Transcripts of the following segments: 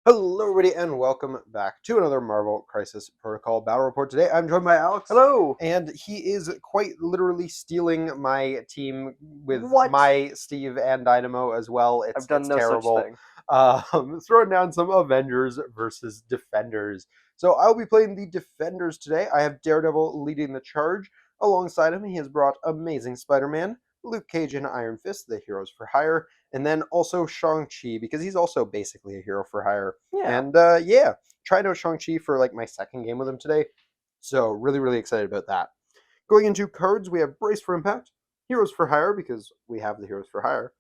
Hello, everybody, and welcome back to another Marvel Crisis Protocol Battle Report. Today, I'm joined by Alex. Hello. And he is quite literally stealing my team with What? my Steve and Dynamo as well. It's I've done no terrible. such thing. Throwing down some Avengers versus Defenders. So I'll be playing the Defenders today. I have Daredevil leading the charge. Alongside him, he has brought Amazing Spider-Man, Luke Cage and Iron Fist, the heroes for hire, and then also Shang Chi because he's also basically a hero for hire. Yeah. And tried out Shang Chi for like my second game with him today, so really excited about that. Going into cards, we have Brace for Impact, Heroes for Hire because we have the Heroes for Hire,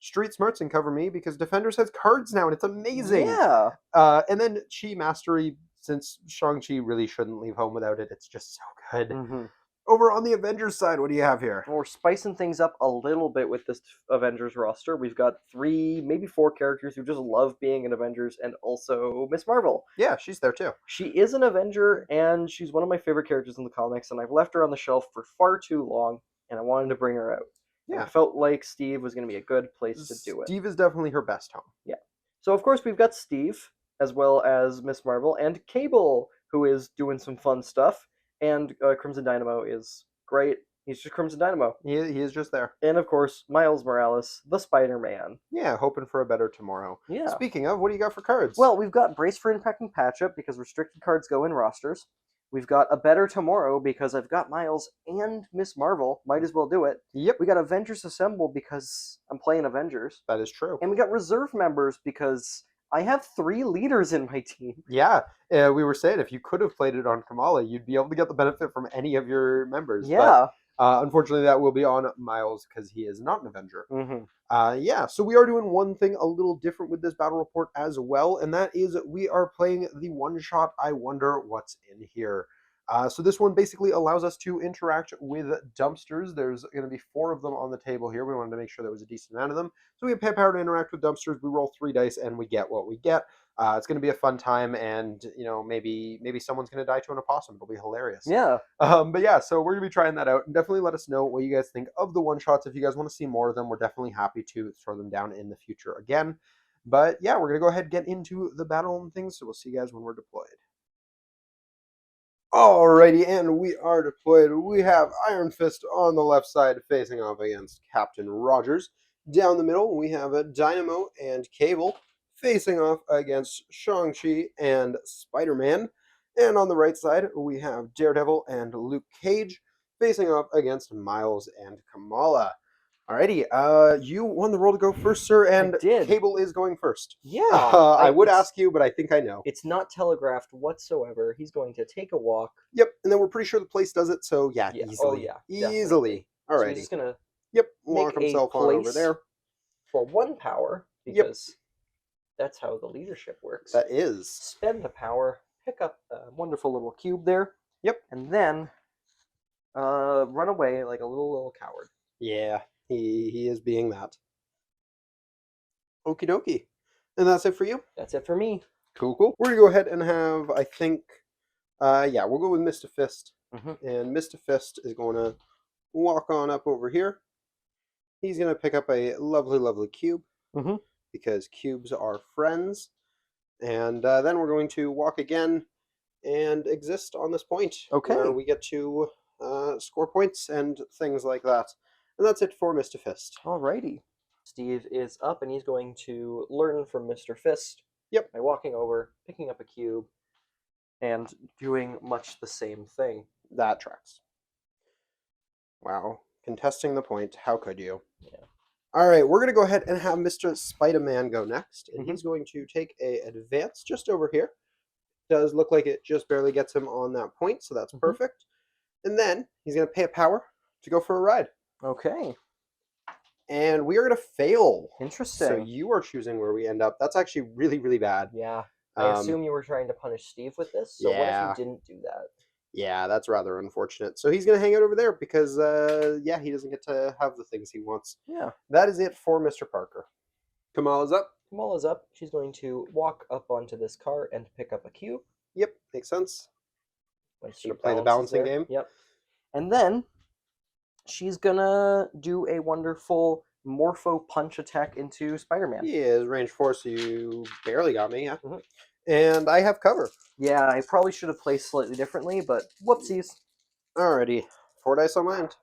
Street Smarts and Cover Me because Defenders has cards now and it's amazing. Yeah. And then Chi Mastery, since Shang Chi really shouldn't leave home without it. It's just so good. Mm-hmm. Over on the Avengers side, what do you have here? We're spicing things up a little bit with this Avengers roster. We've got 3, maybe 4 characters who just love being in Avengers, and also Miss Marvel. Yeah, she's there too. She is an Avenger, and she's one of my favorite characters in the comics, and I've left her on the shelf for far too long, and I wanted to bring her out. And Yeah. I felt like Steve was going to be a good place to do it. Steve is definitely her best home. Yeah. So, of course, we've got Steve, as well as Miss Marvel, and Cable, who is doing some fun stuff, and Crimson Dynamo is great. He's just Crimson Dynamo. He is just there. And, of course, Miles Morales, the Spider-Man. Yeah, hoping for a better tomorrow. Yeah. Speaking of, what do you got for cards? Well, we've got Brace for Impact and Patch-Up, because restricted cards go in rosters. We've got A Better Tomorrow, because I've got Miles and Miss Marvel. Might as well do it. Yep. We got Avengers Assemble, because I'm playing Avengers. That is true. And we got Reserve members, because I have 3 leaders in my team. Yeah, we were saying if you could have played it on Kamala, you'd be able to get the benefit from any of your members. Yeah. But, unfortunately, that will be on Miles because he is not an Avenger. Mm-hmm. So we are doing one thing a little different with this battle report as well, and that is we are playing the one-shot I Wonder What's in Here. So this one basically allows us to interact with dumpsters. There's going to be 4 of them on the table here. We wanted to make sure there was a decent amount of them. So we have pay power to interact with dumpsters. We roll 3 dice and we get what we get. It's going to be a fun time, and maybe someone's going to die to an opossum. It'll be hilarious. Yeah. But yeah, so we're going to be trying that out, and definitely let us know what you guys think of the one-shots. If you guys want to see more of them, we're definitely happy to throw them down in the future again. But yeah, we're going to go ahead and get into the battle and things, so we'll see you guys when we're deployed. Alrighty, and we are deployed. We have Iron Fist on the left side facing off against Captain Rogers. Down the middle, we have a Dynamo and Cable facing off against Shang-Chi and Spider-Man. And on the right side, we have Daredevil and Luke Cage facing off against Miles and Kamala. Alrighty, you won the roll to go first, sir, and I did. Cable is going first. Yeah. I would ask you, but I think I know. It's not telegraphed whatsoever. He's going to take a walk. Yep, and then we're pretty sure the place does it, so yeah. Easily. Oh, yeah. Easily. Alrighty. So he's just going to Yep, walk himself on over there. For 1 power, because that's how the leadership works. That is. Spend a power, pick up a wonderful little cube there. Yep. And then run away like a little coward. Yeah, he is being that. Okie dokie. And that's it for you? That's it for me. Cool. We're going to go ahead and have, I think, we'll go with Mr. Fist. Mm-hmm. And Mr. Fist is going to walk on up over here. He's going to pick up a lovely cube. Mm-hmm. Because cubes are friends. And then we're going to walk again and exist on this point. Okay. Where we get to score points and things like that. And that's it for Mr. Fist. Alrighty. Steve is up, and he's going to learn from Mr. Fist. Yep. By walking over, picking up a cube, and doing much the same thing. That tracks. Wow. Contesting the point. How could you? Yeah. All right, we're going to go ahead and have Mr. Spider-Man go next. And he's going to take a advance just over here. Does look like it just barely gets him on that point, so that's perfect. And then he's going to pay a power to go for a ride. Okay. And we are going to fail. Interesting. So you are choosing where we end up. That's actually really bad. Yeah. I assume you were trying to punish Steve with this, so what if you didn't do that? Yeah, that's rather unfortunate. So he's going to hang out over there because, he doesn't get to have the things he wants. Yeah. That is it for Mr. Parker. Kamala's up. Kamala's up. She's going to walk up onto this car and pick up a cube. Yep, makes sense. She's going to play the balancing game. Yep. And then she's going to do a wonderful Morpho Punch attack into Spider-Man. He is range 4, so you barely got me, yeah. Mhm. And I have cover. Yeah, I probably should have placed slightly differently, but whoopsies. Alrighty. 4 dice on my end.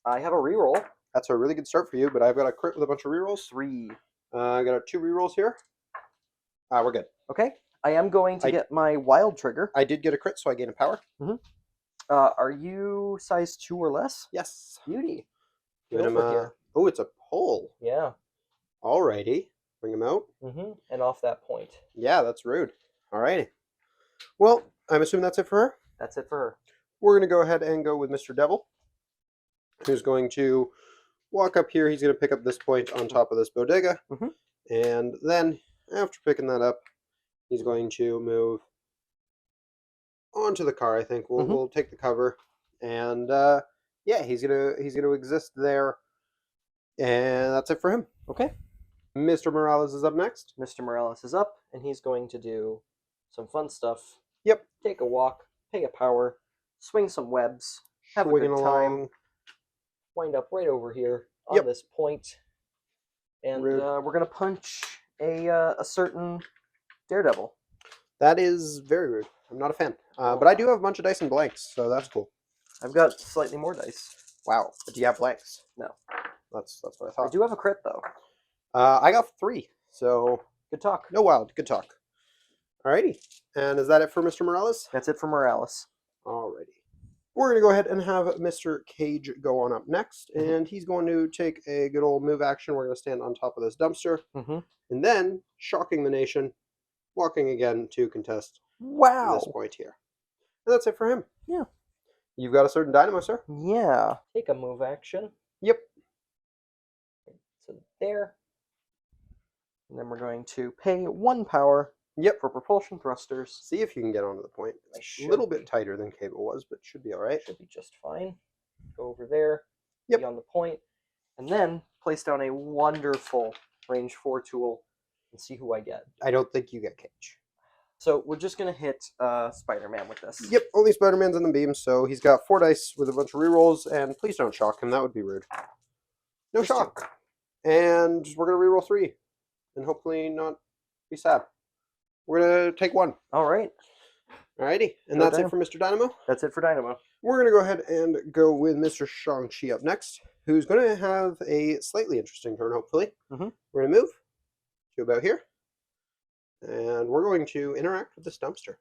I have a reroll. That's a really good start for you, but I've got a crit with a bunch of rerolls. 3. I got 2 rerolls here. We're good. Okay. I am going to get my wild trigger. I did get a crit, so I gain a power. Are you size 2 or less? Yes. Beauty. Giving him a... Oh, it's a pull. Yeah. Alrighty. Bring him out. And off that point. Yeah, that's rude. Alrighty. Well, I'm assuming that's it for her. That's it for her. We're going to go ahead and go with Mr. Devil, who's going to walk up here. He's going to pick up this point on top of this bodega. And then, after picking that up, he's going to move onto the car, I think. We'll take the cover. And, yeah, he's gonna exist there. And that's it for him. Okay. Mr. Morales is up next. Mr. Morales is up, and he's going to do some fun stuff. Yep. Take a walk, pay a power, swing some webs, have Swinging a good time, along. wind up right over here on this point, and we're going to punch a certain Daredevil. That is very rude. I'm not a fan. But I do have a bunch of dice and blanks, so that's cool. I've got slightly more dice. Wow. But do you have blanks? No. That's what I thought. I do have a crit, though. I got 3, so... Good talk. No wild. Good talk. Alrighty. And is that it for Mr. Morales? That's it for Morales. Alrighty. We're going to go ahead and have Mr. Cage go on up next, and he's going to take a good old move action. We're going to stand on top of this dumpster, and then, shocking the nation, walking again to contest this point here. And that's it for him. Yeah. You've got a certain Dynamo, sir? Yeah. Take a move action. Yep. So there. And then we're going to pay 1 power. Yep. For propulsion thrusters. See if you can get onto the point. A little bit tighter than Cable was, but should be all right. Should be just fine. Go over there. Yep. Be on the point. And then place down a wonderful range 4 tool and see who I get. I don't think you get Cage. So we're just going to hit Spider-Man with this. Yep, only Spider-Man's in the beam, so he's got 4 dice with a bunch of rerolls, and please don't shock him. That would be rude. No shock. And we're going to reroll 3, and hopefully not be sad. We're going to take 1. All right. Alrighty, and that's it for Mr. Dynamo? That's it for Dynamo. We're going to go ahead and go with Mr. Shang Chi up next, who's going to have a slightly interesting turn, hopefully. We're going to move to about here. And we're going to interact with this dumpster.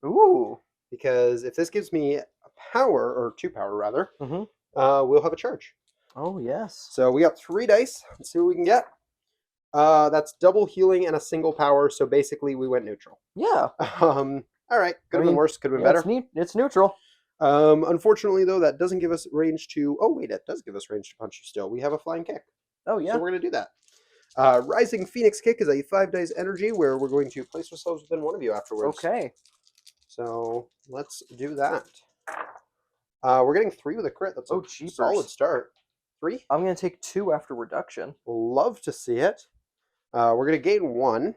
Ooh. Because if this gives me a power, or 2 power rather, we'll have a charge. Oh, yes. So we got 3 dice. Let's see what we can get. That's double healing and a single power, so basically we went neutral. Yeah. Alright, could have been worse, could have been better. It's neutral. Unfortunately, though, that doesn't give us range to... Oh, wait, it does give us range to punch you still. We have a flying kick. Oh, yeah. So we're going to do that. Rising Phoenix Kick is a 5 dice energy where we're going to place ourselves within one of you afterwards. Okay. So let's do that. We're getting 3 with a crit. That's a solid start. 3? I'm going to take 2 after reduction. Love to see it. We're going to gain 1.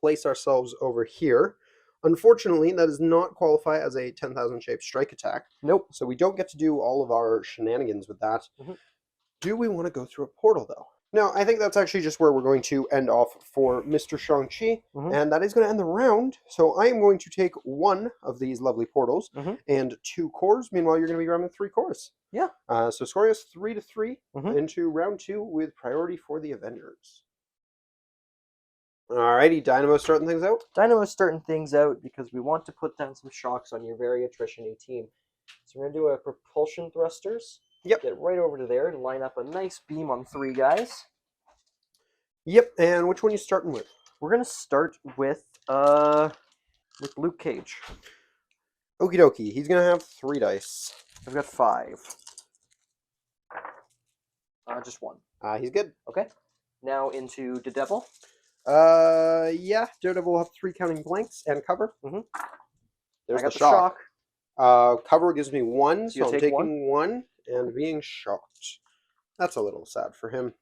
Place ourselves over here. Unfortunately, that does not qualify as a 10,000 shape strike attack. Nope. So we don't get to do all of our shenanigans with that. Do we want to go through a portal, though? No, I think that's actually just where we're going to end off for Mr. Shang Chi, and that is going to end the round. So I am going to take 1 of these lovely portals and 2 cores. Meanwhile, you're going to be grabbing 3 cores. Yeah. So scoring us 3-3 into round 2 with priority for the Avengers. Alrighty, Dynamo starting things out. Dynamo's starting things out because we want to put down some shocks on your very attrition-y team. So we're going to do a propulsion thrusters. Yep. Get right over to there and line up a nice beam on 3 guys. Yep, and which one are you starting with? We're going to start with Luke Cage. Okie dokie, he's going to have 3 dice. I've got 5. Just 1. He's good. Okay. Now into Daredevil. Yeah, Daredevil will have 3 counting blanks and cover. There's I got the the shock. Cover gives me 1, so I'm taking 1? 1 and being shocked. That's a little sad for him.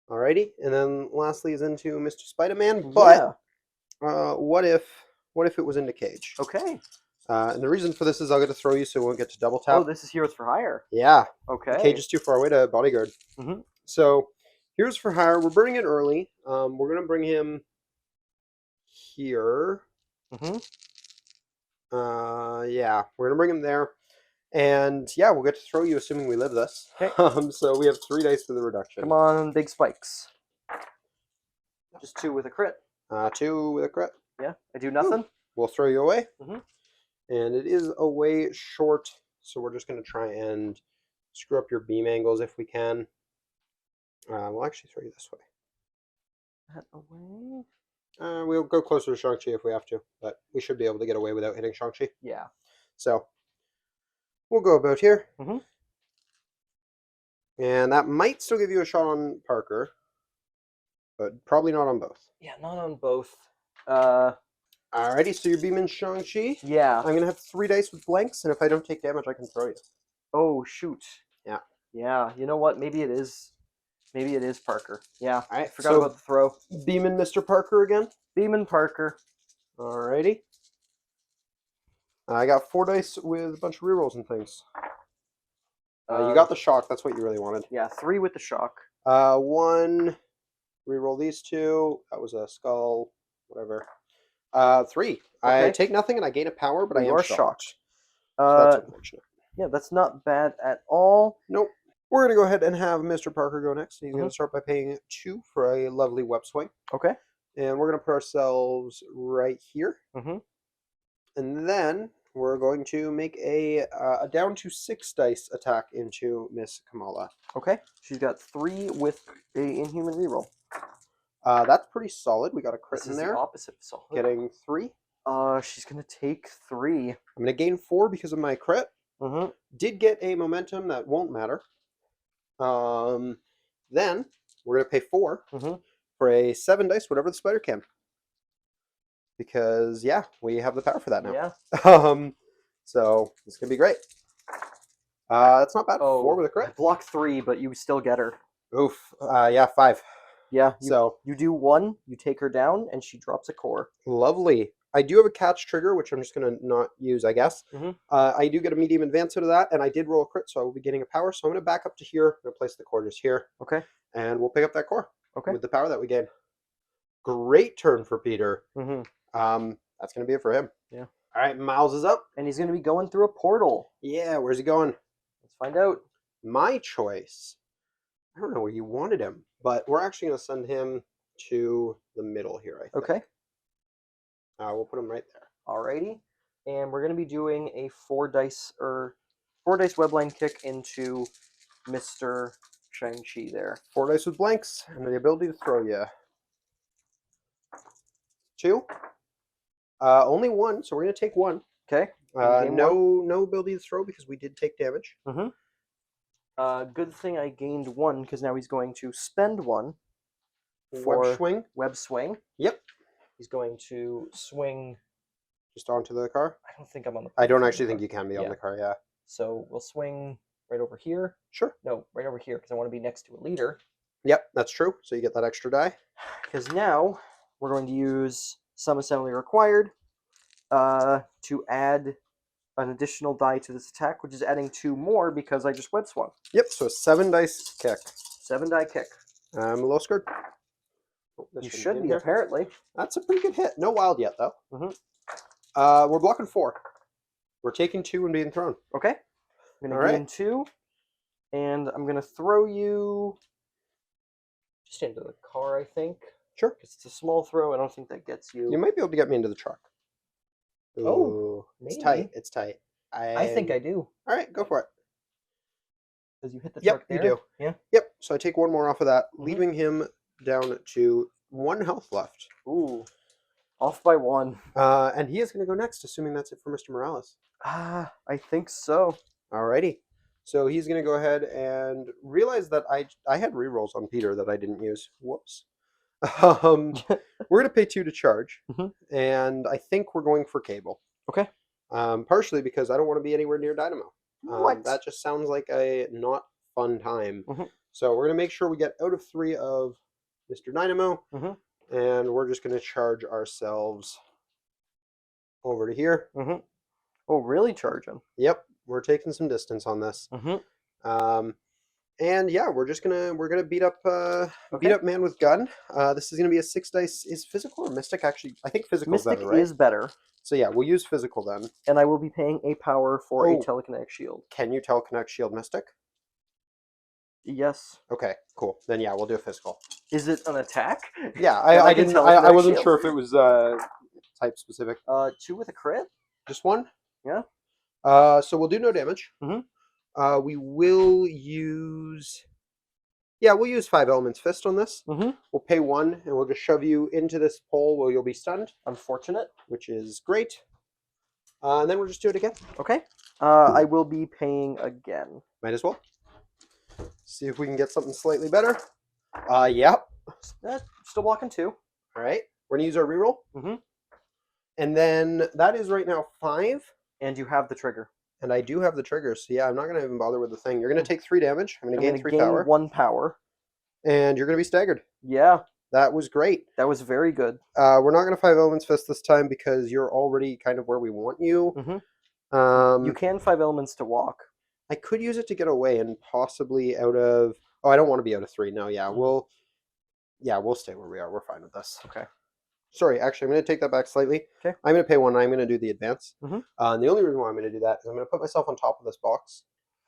Alrighty, and then lastly is into Mr. Spider-Man, but what if it was into Cage? Okay. And the reason for this is I'll get to throw you so we won't get to double tap. Oh, this is Heroes for Hire. Yeah. Okay. Cage is too far away to bodyguard. So here's for hire. We're burning it early. We're gonna bring him here. Mm-hmm. Yeah, we're gonna bring him there, and yeah, we'll get to throw you, assuming we live this. Okay. So we have 3 dice for the reduction. Come on, big spikes. Just 2 with a crit. 2 with a crit. Yeah, I do nothing. We'll throw you away, Mhm. and it is away short. So we're just gonna try and screw up your beam angles if we can. We'll actually throw you this way. That away. We'll go closer to Shang Chi if we have to, but we should be able to get away without hitting Shang Chi. Yeah. So we'll go about here. Mm-hmm. And that might still give you a shot on Parker, but probably not on both. Yeah, not on both. Alrighty, so you're beaming Shang-Chi. Yeah. I'm going to have 3 dice with blanks, and if I don't take damage, I can throw you. Oh, shoot. Yeah. Yeah, you know what? Maybe it is. Maybe it is Parker. Yeah. Alright, I forgot so about the throw. beaming Mr. Parker again. Beeman Parker. Alrighty. I got 4 dice with a bunch of rerolls and things. You got the shock. That's what you really wanted. Yeah, 3 with the shock. 1. Reroll these 2. That was a skull. Whatever. 3. I Okay. take nothing and I gain a power, but I You am are shocked. shocked. So that's unfortunate. Yeah, that's not bad at all. Nope. We're going to go ahead and have Mr. Parker go next. He's going Mhm. to start by paying 2 for a lovely web swing. Okay. And we're going to put ourselves right here. Mm-hmm. And then we're going to make a down to 6 dice attack into Miss Kamala. Okay. She's got 3 with a inhuman reroll. That's pretty solid. We got a crit This in is there. the opposite of solid. Getting 3. She's gonna take 3. I'm going to gain 4 because of my crit. Mm-hmm. Did get a momentum that won't matter. Then we're going to pay 4 for a 7 dice, whatever the spider can. Because, yeah, we have the power for that now. Yeah. So it's going to be great. That's not bad. Oh, 4 with a crit. Block 3, but you still get her. Oof. Yeah, 5. Yeah. So You do 1, you take her down, and she drops a core. lovely. I do have a catch trigger, which I'm just going to not use, I guess. Mhm. I do get a medium advance out of that, and I did roll a crit, so I will be getting a power. So I'm going to back up to here. I'm going to place the core just here, Okay. and we'll pick up that core Okay. with the power that we gain. Great turn for Peter. Mm-hmm. That's going to be it for him. Yeah. All right, Miles is up. And he's gonna be going through a portal. Yeah, where's he going? Let's find out. My choice. I don't know where you wanted him, but we're actually going to send him to the middle here, I think. Okay. We'll put him right there. Alrighty. And we're gonna be doing a 4 dice webline kick into Mr. Shang-Chi there. 4 dice with blanks and the ability to throw you. 2. Only 1, so we're going to take 1. Okay. No ability to throw because we did take damage. Mm-hmm. Good thing I gained 1 because now he's going to spend 1 for Web swing. web swing. Yep. He's going to swing. Just onto the car. I don't think I'm on the. I don't actually think you can be on Yeah. the car, yeah. So we'll swing right over here. Sure. No, right over here because I want to be next to a leader. Yep, that's true. So you get that extra die. Because now we're going to use some assembly required to add an additional die to this attack, which is adding 2 more because I just web swung. Yep, so a 7 dice kick. 7 die kick. I'm a little scared. Oh, You should be, apparently. That's a pretty good hit. No wild yet, though. Mm-hmm. We're blocking 4. We're taking 2 and being thrown. Okay. I'm going to gain 2, and I'm going to throw you just into the car, I think. Sure. It's a small throw. I don't think that gets you. You might be able to get me into the truck. Ooh, Oh, it's maybe. tight. It's tight. I think I do. All right, go for it. Because you hit the Yep, truck there. you do. Yeah. Yep. So I take 1 more off of that, Mhm. leaving him down to 1 health left. Ooh. Off by 1. And he is going to go next, assuming that's it for Mr. Morales. I think so. Alrighty. So he's going to go ahead and realize that I had rerolls on Peter that I didn't use. Whoops. We're going to pay 2 to charge, and I think we're going for Cable. Okay. Partially because I don't want to be anywhere near Dynamo. What? That just sounds like a not fun time. Mhm. So we're going to make sure we get out of 3 of Mr. Dynamo, and we're just going to charge ourselves over to here. Oh, really charging? Yep, we're taking some distance on this. And yeah, we're gonna beat up Okay. man with gun. This is gonna be a 6 dice. Is physical or mystic? Actually, I think physical's Mystic better, right? is better, So yeah, we'll use physical then. and I will be paying a power for a Oh, telekinetic shield. can you telekinetic shield mystic? Yes. Okay, cool. Then yeah, we'll do a physical. Is it an attack? Yeah, Then I can didn't. I telekinetic wasn't shield. sure if it was type specific. 2 with a crit. Just one. Yeah. So we'll do no damage. Mhm. We will use. Yeah, we'll use 5 elements fist on this. Mhm. We'll pay 1, and we'll just shove you into this pole where you'll be stunned, Unfortunate. which is great. And then we'll just do it again. Okay. I will be paying again. Might as well. See if we can get something slightly better. Yep. Still blocking 2. All right. We're gonna use our reroll. Mhm. And then that is right now 5. And you have the trigger. And I do have the triggers, so yeah, I'm not gonna even bother with the thing. You're gonna take 3 damage. I'm gonna gain 3 power, 1 power. and you're gonna be staggered. Yeah, That was great. that was very good. We're not gonna 5 elements fist this time because you're already kind of where we want you. Mhm. You can 5 elements to walk. I could use it to get away and possibly out of. Oh, I don't want to be out of 3. No, yeah, we'll stay where we are. We're fine with this. Okay. Sorry, actually, I'm going to take that back slightly. Okay. I'm going to pay 1, and I'm going to do the advance. Mhm. And the only reason why I'm going to do that is I'm going to put myself on top of this box.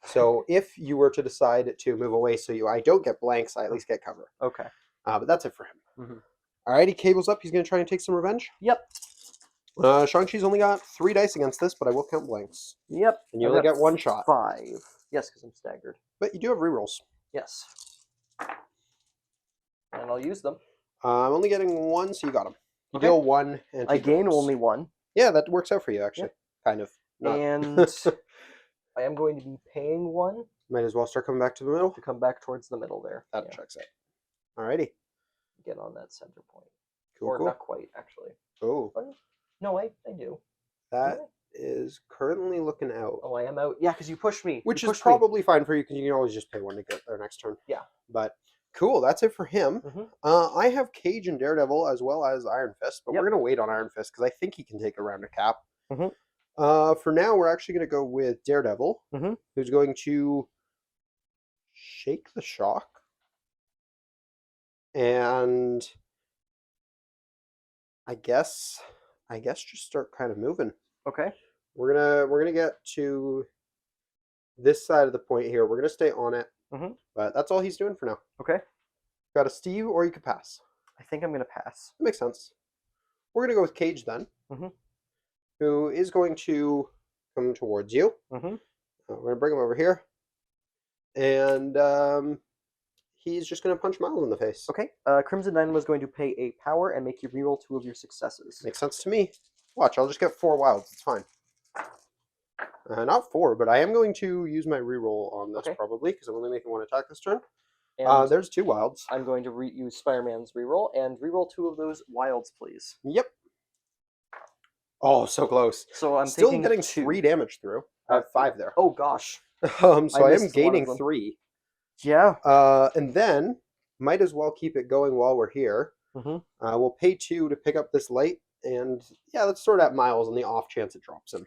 So if you were to decide to move away, I don't get blanks, I at least get cover. Okay. But that's it for him. Mhm. Alrighty, Cable's up. He's going to try and take some revenge. Yep. Shang Chi's only got 3 dice against this, but I will count blanks. Yep. And you I only got get 1 shot. 5. Yes, because I'm staggered. But you do have rerolls. Yes. And I'll use them. I'm only getting 1, so you got him. You Okay. deal 1 and I take gain rolls. only 1. Yeah, that works out for you, actually. Kind of. Not. And I am going to be paying 1 Might as well start coming back to the middle. to come back towards the middle there. That Yeah. checks out. Alrighty. Get on that center point. Cool, Or cool. not quite, actually. Oh, No, I do. that Do I? is currently looking out. Oh, I am out. Yeah, because you pushed me. Which You is pushed me. probably fine for you because you can always just pay 1 to get there next turn. Yeah. But cool, that's it for him. Mhm. I have Cage and Daredevil as well as Iron Fist, but Yep. we're going to wait on Iron Fist because I think he can take a round of cap. Mhm. For now, we're actually going to go with Daredevil, Mhm. who's going to shake the shock. And I guess just start kind of moving. Okay. We're gonna get to this side of the point here. We're gonna stay on it, Mhm. but that's all he's doing for now. Okay. Got a Steve, or you could pass. I think I'm going to pass. That makes sense. We're gonna go with Cage then, Mhm. who is going to come towards you. Mhm. We're gonna bring him over here, and he's just gonna punch Miles in the face. Okay. Crimson Dynamo is going to pay a power and make you reroll 2 of your successes. Makes sense to me. Watch, I'll just get 4 wilds. It's fine. Not 4, but I am going to use my reroll on this Okay. probably because I'm only making 1 attack this turn. And There's 2 wilds. I'm going to use Spider-Man's reroll and reroll 2 of those wilds, please. Yep. Oh, so close. So I'm Still taking getting 2. 3 damage through. I have 5 there. Oh gosh. So I missed am one gaining of them. 3. Yeah. And then might as well keep it going while we're here. Mhm. We'll pay 2 to pick up this light, and yeah, let's sort out Miles on the off chance it drops him.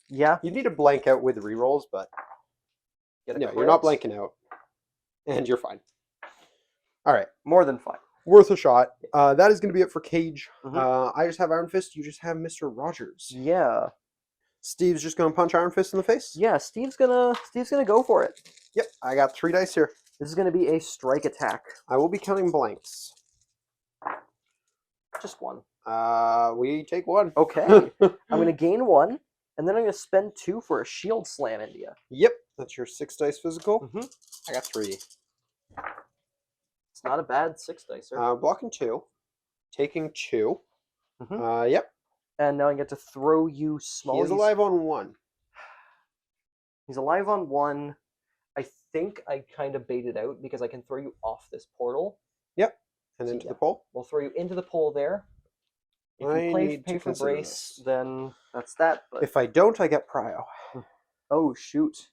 Yeah. You need to blank out with rerolls, but Get a no, crit. you're not blanking out, and you're fine. All right, More than 5. worth a shot. That is going to be it for Cage. Mhm. I just have Iron Fist. You just have Mr. Rogers. Yeah. Steve's just going to punch Iron Fist in the face. Yeah. Steve's gonna go for it. Yep, I got 3 dice here. This is gonna be a strike attack. I will be counting blanks. Just 1. We take 1. Okay. I'm gonna gain 1, and then I'm gonna spend 2 for a shield slam into you. Yep, that's your 6 dice physical. Mhm. I got 3. It's not a bad 6 dicer. Blocking 2, taking 2. Mhm. Yep. And now I get to throw you small. He is alive on 1. He's alive on 1. I think I kind of baited out because I can throw you off this portal. Yep. And So, into yeah. the pole. We'll throw you into the pole there. If I you need pay to for consider brace, this. then that's that. But If I don't, I get prio. oh shoot.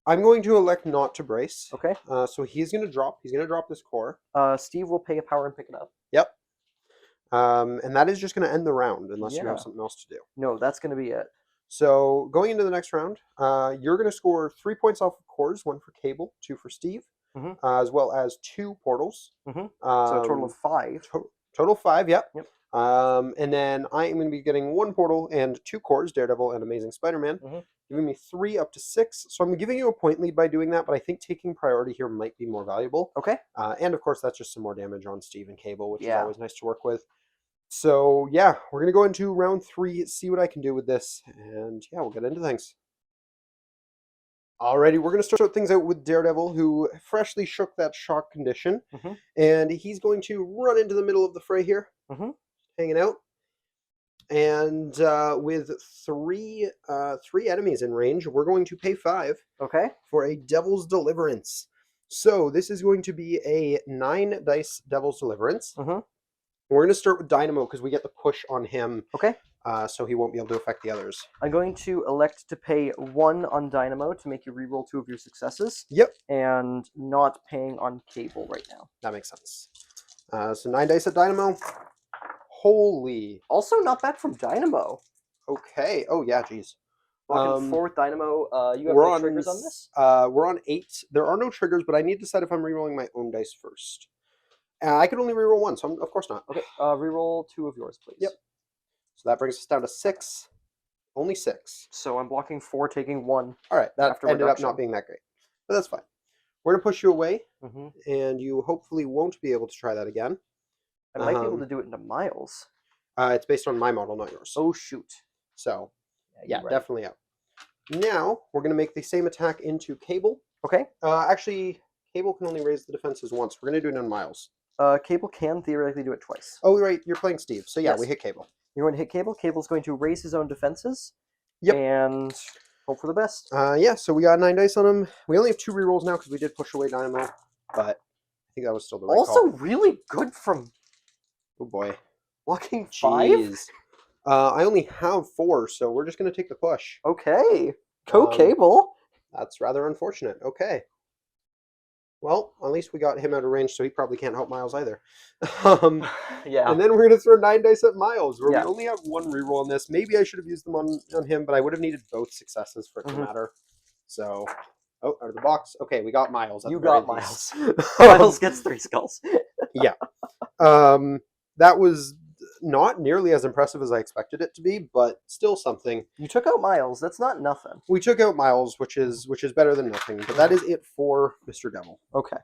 I'm going to elect not to brace. Okay. So he's going to drop. He's going to drop this core. Steve will pay a power and pick it up. Yep. And that is just going to end the round unless you Yeah. have something else to do. No, that's gonna be it. So going into the next round, you're going to score 3 points off of cores, one for Cable, two for Steve, Mm-hmm. as well as two portals. Mm-hmm. So a total of 5. Total 5, yep. Yep. And then I am going to be getting one portal and two cores, Daredevil and Amazing Spider-Man, Mm-hmm. giving me 3 up to 6. So I'm giving you a point lead by doing that, but I think taking priority here might be more valuable. Okay. And of course, that's just some more damage on Steve and Cable, which is Yeah. always nice to work with. So yeah, we're going to go into round 3, see what I can do with this, and yeah, we'll get into things. Alrighty, we're going to start things out with Daredevil, who freshly shook that shock condition, Mm-hmm. and he's going to run into the middle of the fray here, Mm-hmm. hanging out. And with three enemies in range, we're going to pay 5 Okay. for a Devil's Deliverance. So this is going to be a 9 dice Devil's Deliverance. Mm-hmm. We're going to start with Dynamo because we get the push on him, Okay. so he won't be able to affect the others. I'm going to elect to pay 1 on Dynamo to make you reroll 2 of your successes. Yep. And not paying on Cable right now. That makes sense. So 9 dice at Dynamo. Holy. Also not bad from Dynamo. Okay. Oh, yeah, geez. Walking 4 with Dynamo. You have we're any triggers on this? We're on 8. There are no triggers, but I need to decide if I'm rerolling my own dice first. I can only reroll 1, so of course not. Okay. Reroll 2 of yours, please. Yep. So that brings us down to 6. Only 6. So I'm blocking 4, taking 1. All right. That After ended reduction. up not being that great, but that's fine. We're going to push you away, Mm-hmm. and you hopefully won't be able to try that again. I might be able to do it into miles. It's based on my model, not yours. Oh, shoot. So, yeah, you're right. definitely out. Now, we're going to make the same attack into Cable. Okay. Actually, Cable can only raise the defenses once. We're going to do it in miles. Cable can theoretically do it twice. Oh, right. You're playing Steve. So, yeah, Yes. we hit Cable. You're going to hit Cable. Cable's going to raise his own defenses. Yep. And hope for the best. Yeah, so we got 9 dice on him. We only have 2 rerolls now because we did push away Dynamo, but I think that was still the right Also, call. really good from Oh, boy. blocking 5? Jeez. I only have 4, so we're just going to take the push. Okay. Go Um, Cable. That's rather unfortunate. Okay. Well, at least we got him out of range, so he probably can't help Miles either. Yeah. And then we're going to throw 9 dice at Miles, where Yeah. we only have 1 reroll on this. Maybe I should have used them on him, but I would have needed both successes for it to matter. So, oh, out of the box. Okay, we got Miles. You got Miles. Miles gets 3 skulls. Yeah. That was not nearly as impressive as I expected it to be, but still something. You took out Miles. That's not nothing. We took out Miles, which is better than nothing. But that is it for Mr. Devil. Okay.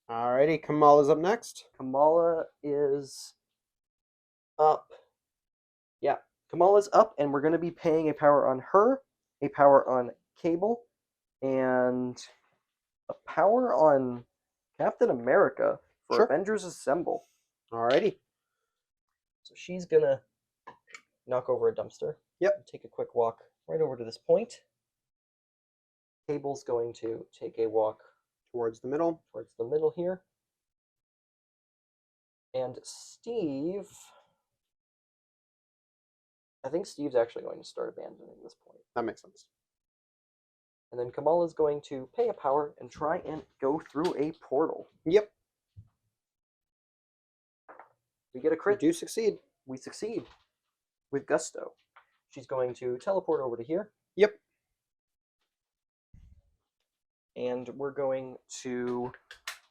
Alrighty, Kamala's up next. Kamala is up. Yeah, Kamala's up, and we're going to be paying a power on her, a power on Cable, and a power on Captain America for Sure. Avengers Assemble. Alrighty. So she's going to knock over a dumpster. Yep. Take a quick walk right over to this point. Cable's going to take a walk Towards the middle. towards the middle here. And Steve... I think Steve's actually going to start abandoning this point. That makes sense. And then Kamala's going to pay a power and try and go through a portal. Yep. We get a We crit. do succeed. We succeed with gusto. She's going to teleport over to here. Yep. And we're going to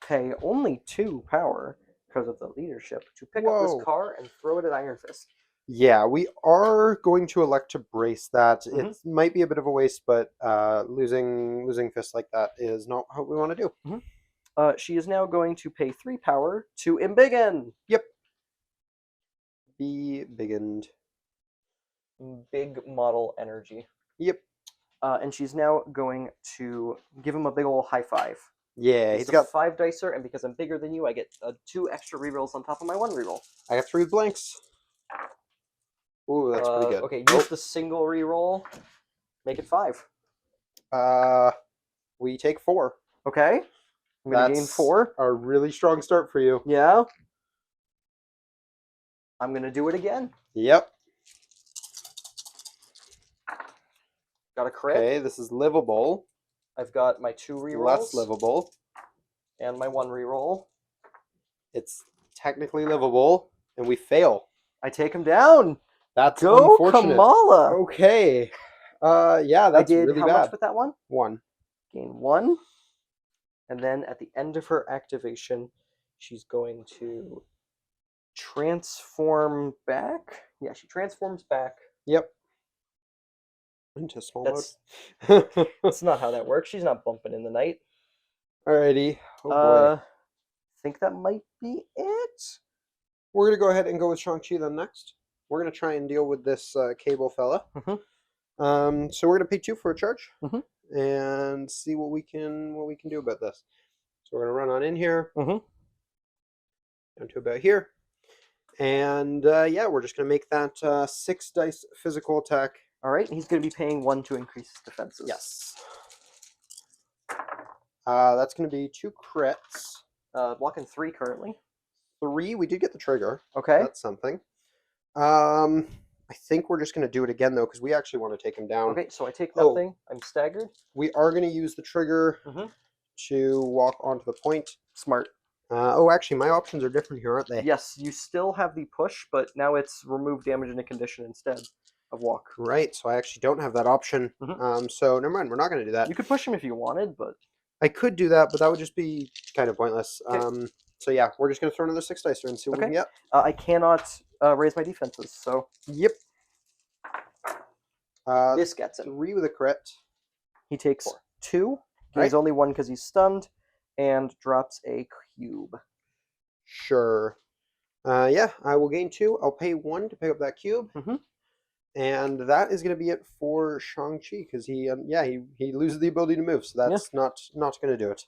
pay only 2 power because of the leadership to pick up Whoa. this car and throw it at Iron Fist. Yeah, we are going to elect to brace that. Mhm. It might be a bit of a waste, but losing fists like that is not what we want to do. She is now going to pay 3 power to embiggen. Yep. Be biggened. Big model energy. Yep. And she's now going to give him a big ol' high five. Yeah, He's he's a got. 5 dicer, and because I'm bigger than you, I get 2 extra rerolls on top of my 1 reroll. I got 3 blanks. Ooh, that's pretty good. Okay, use the single reroll. Make it 5. We take 4. Okay. I'm going to gain That's 4. a really strong start for you. Yeah. I'm going to do it again. Yep. Got a crit. Okay, this is livable. I've got my 2 rerolls. Less livable. And my 1 reroll. It's technically livable, and we fail. I take him down. That's Go unfortunate. Kamala. Okay. Yeah, I that's did really how bad. much with that one? 1. Gain 1. And then at the end of her activation, she's going to transform back. Yeah, she transforms back. Yep. Into small That's mode. that's not how that works. She's not bumping in the night. Alrighty. Oh boy. Think that might be it. We're gonna go ahead and go with Shang-Chi then next. We're gonna try and deal with this cable fella. So we're gonna pay 2 for a charge Mhm. and see what we can do about this. So we're gonna run on in here Mhm. down to about here, and yeah, we're just gonna make that 6 dice physical attack. All right, he's going to be paying 1 to increase his defenses. Yes. That's gonna be 2 crits. Blocking 3 currently. 3. We did get the trigger. Okay. That's something. I think we're just gonna do it again though, because we actually want to take him down. Okay, so I take nothing. I'm staggered. We are gonna use the trigger to walk onto the point. Smart. Oh, actually, my options are different here, aren't they? Yes, you still have the push, but now it's remove damage in a condition instead of walk. Right, so I actually don't have that option. So never mind, we're not going to do that. You could push him if you wanted, but I could do that, but that would just be kind of pointless. Okay. So yeah, we're just going to throw another 6 dice and see what we can get. I cannot raise my defenses, so Yep. this gets him. 3 with a crit. He takes 4. 2. Gains only 1 because he's stunned, and drops a cube. Sure. Yeah, I will gain 2. I'll pay 1 to pick up that cube. And that is going to be it for Shang-Chi, because he loses the ability to move, so that's not going to do it.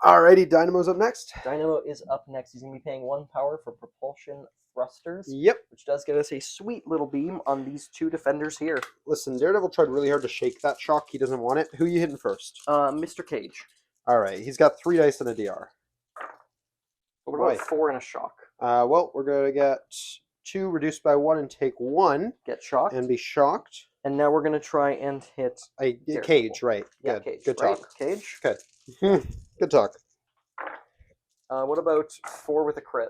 Alrighty, Dynamo's up next. Dynamo is up next. He's going to be paying 1 power for propulsion thrusters. Yep. Which does get us a sweet little beam on these 2 defenders here. Listen, Daredevil tried really hard to shake that shock. He doesn't want it. Who are you hitting first? Mr. Cage. Alright, he's got 3 dice and a DR. What about 4 and a shock? Well, we're going to get 2 reduced by 1 and take 1. Get shocked. And be shocked. And now we're going to try and hit Cage, right. Yeah, Good. Cage. Good right? talk. Cage. Good. Good talk. What about 4 with a crit?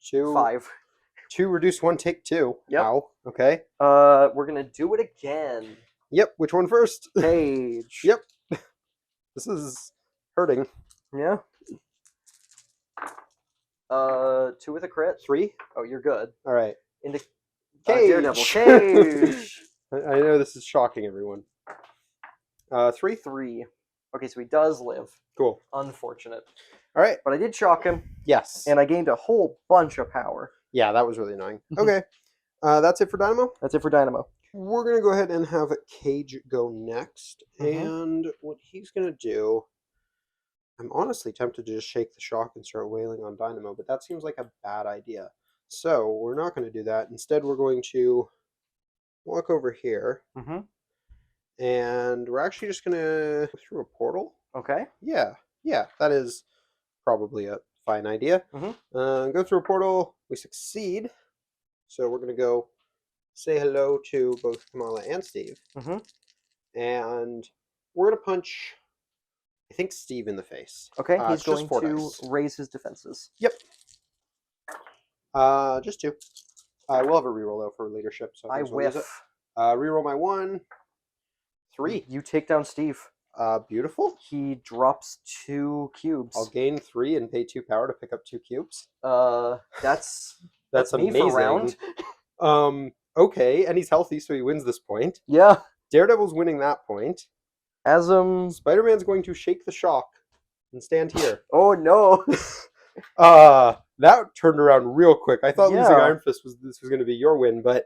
2. 5. 2 reduce 1, take 2. Yep. Ow. Okay. We're going to do it again. Yep. Which one first? Cage. Yep. This is hurting. Yeah. 2 with a crit. 3. Oh, you're good. All right. Into Cage. Daredevil. Cage. I know this is shocking, everyone. 3. 3. Okay, so he does live. Cool. Unfortunate. All right. But I did shock him. Yes. And I gained a whole bunch of power. Yeah, that was really annoying. Okay. That's it for Dynamo. That's it for Dynamo. We're going to go ahead and have Cage go next. And what he's going to do... I'm honestly tempted to just shake the shock and start wailing on Dynamo, but that seems like a bad idea. So we're not going to do that. Instead, we're going to walk over here. And we're actually just going to go through a portal. Okay. Yeah, that is probably a fine idea. Go through a portal. We succeed. So we're going to go say hello to both Kamala and Steve. And we're going to punch... I think Steve in the face. Okay, he's going to dice. raise his defenses. Yep. Just 2. I will have a reroll though for leadership. So I whiff. Reroll my 1. 3. You take down Steve. Beautiful. He drops 2 cubes. I'll gain 3 and pay 2 power to pick up 2 cubes. That's amazing. Me for round. Okay, and he's healthy, so he wins this point. Yeah. Daredevil's winning that point. Spider-Man's going to shake the shock and stand here. Oh no. That turned around real quick. I thought losing Iron Fist was going to be your win, but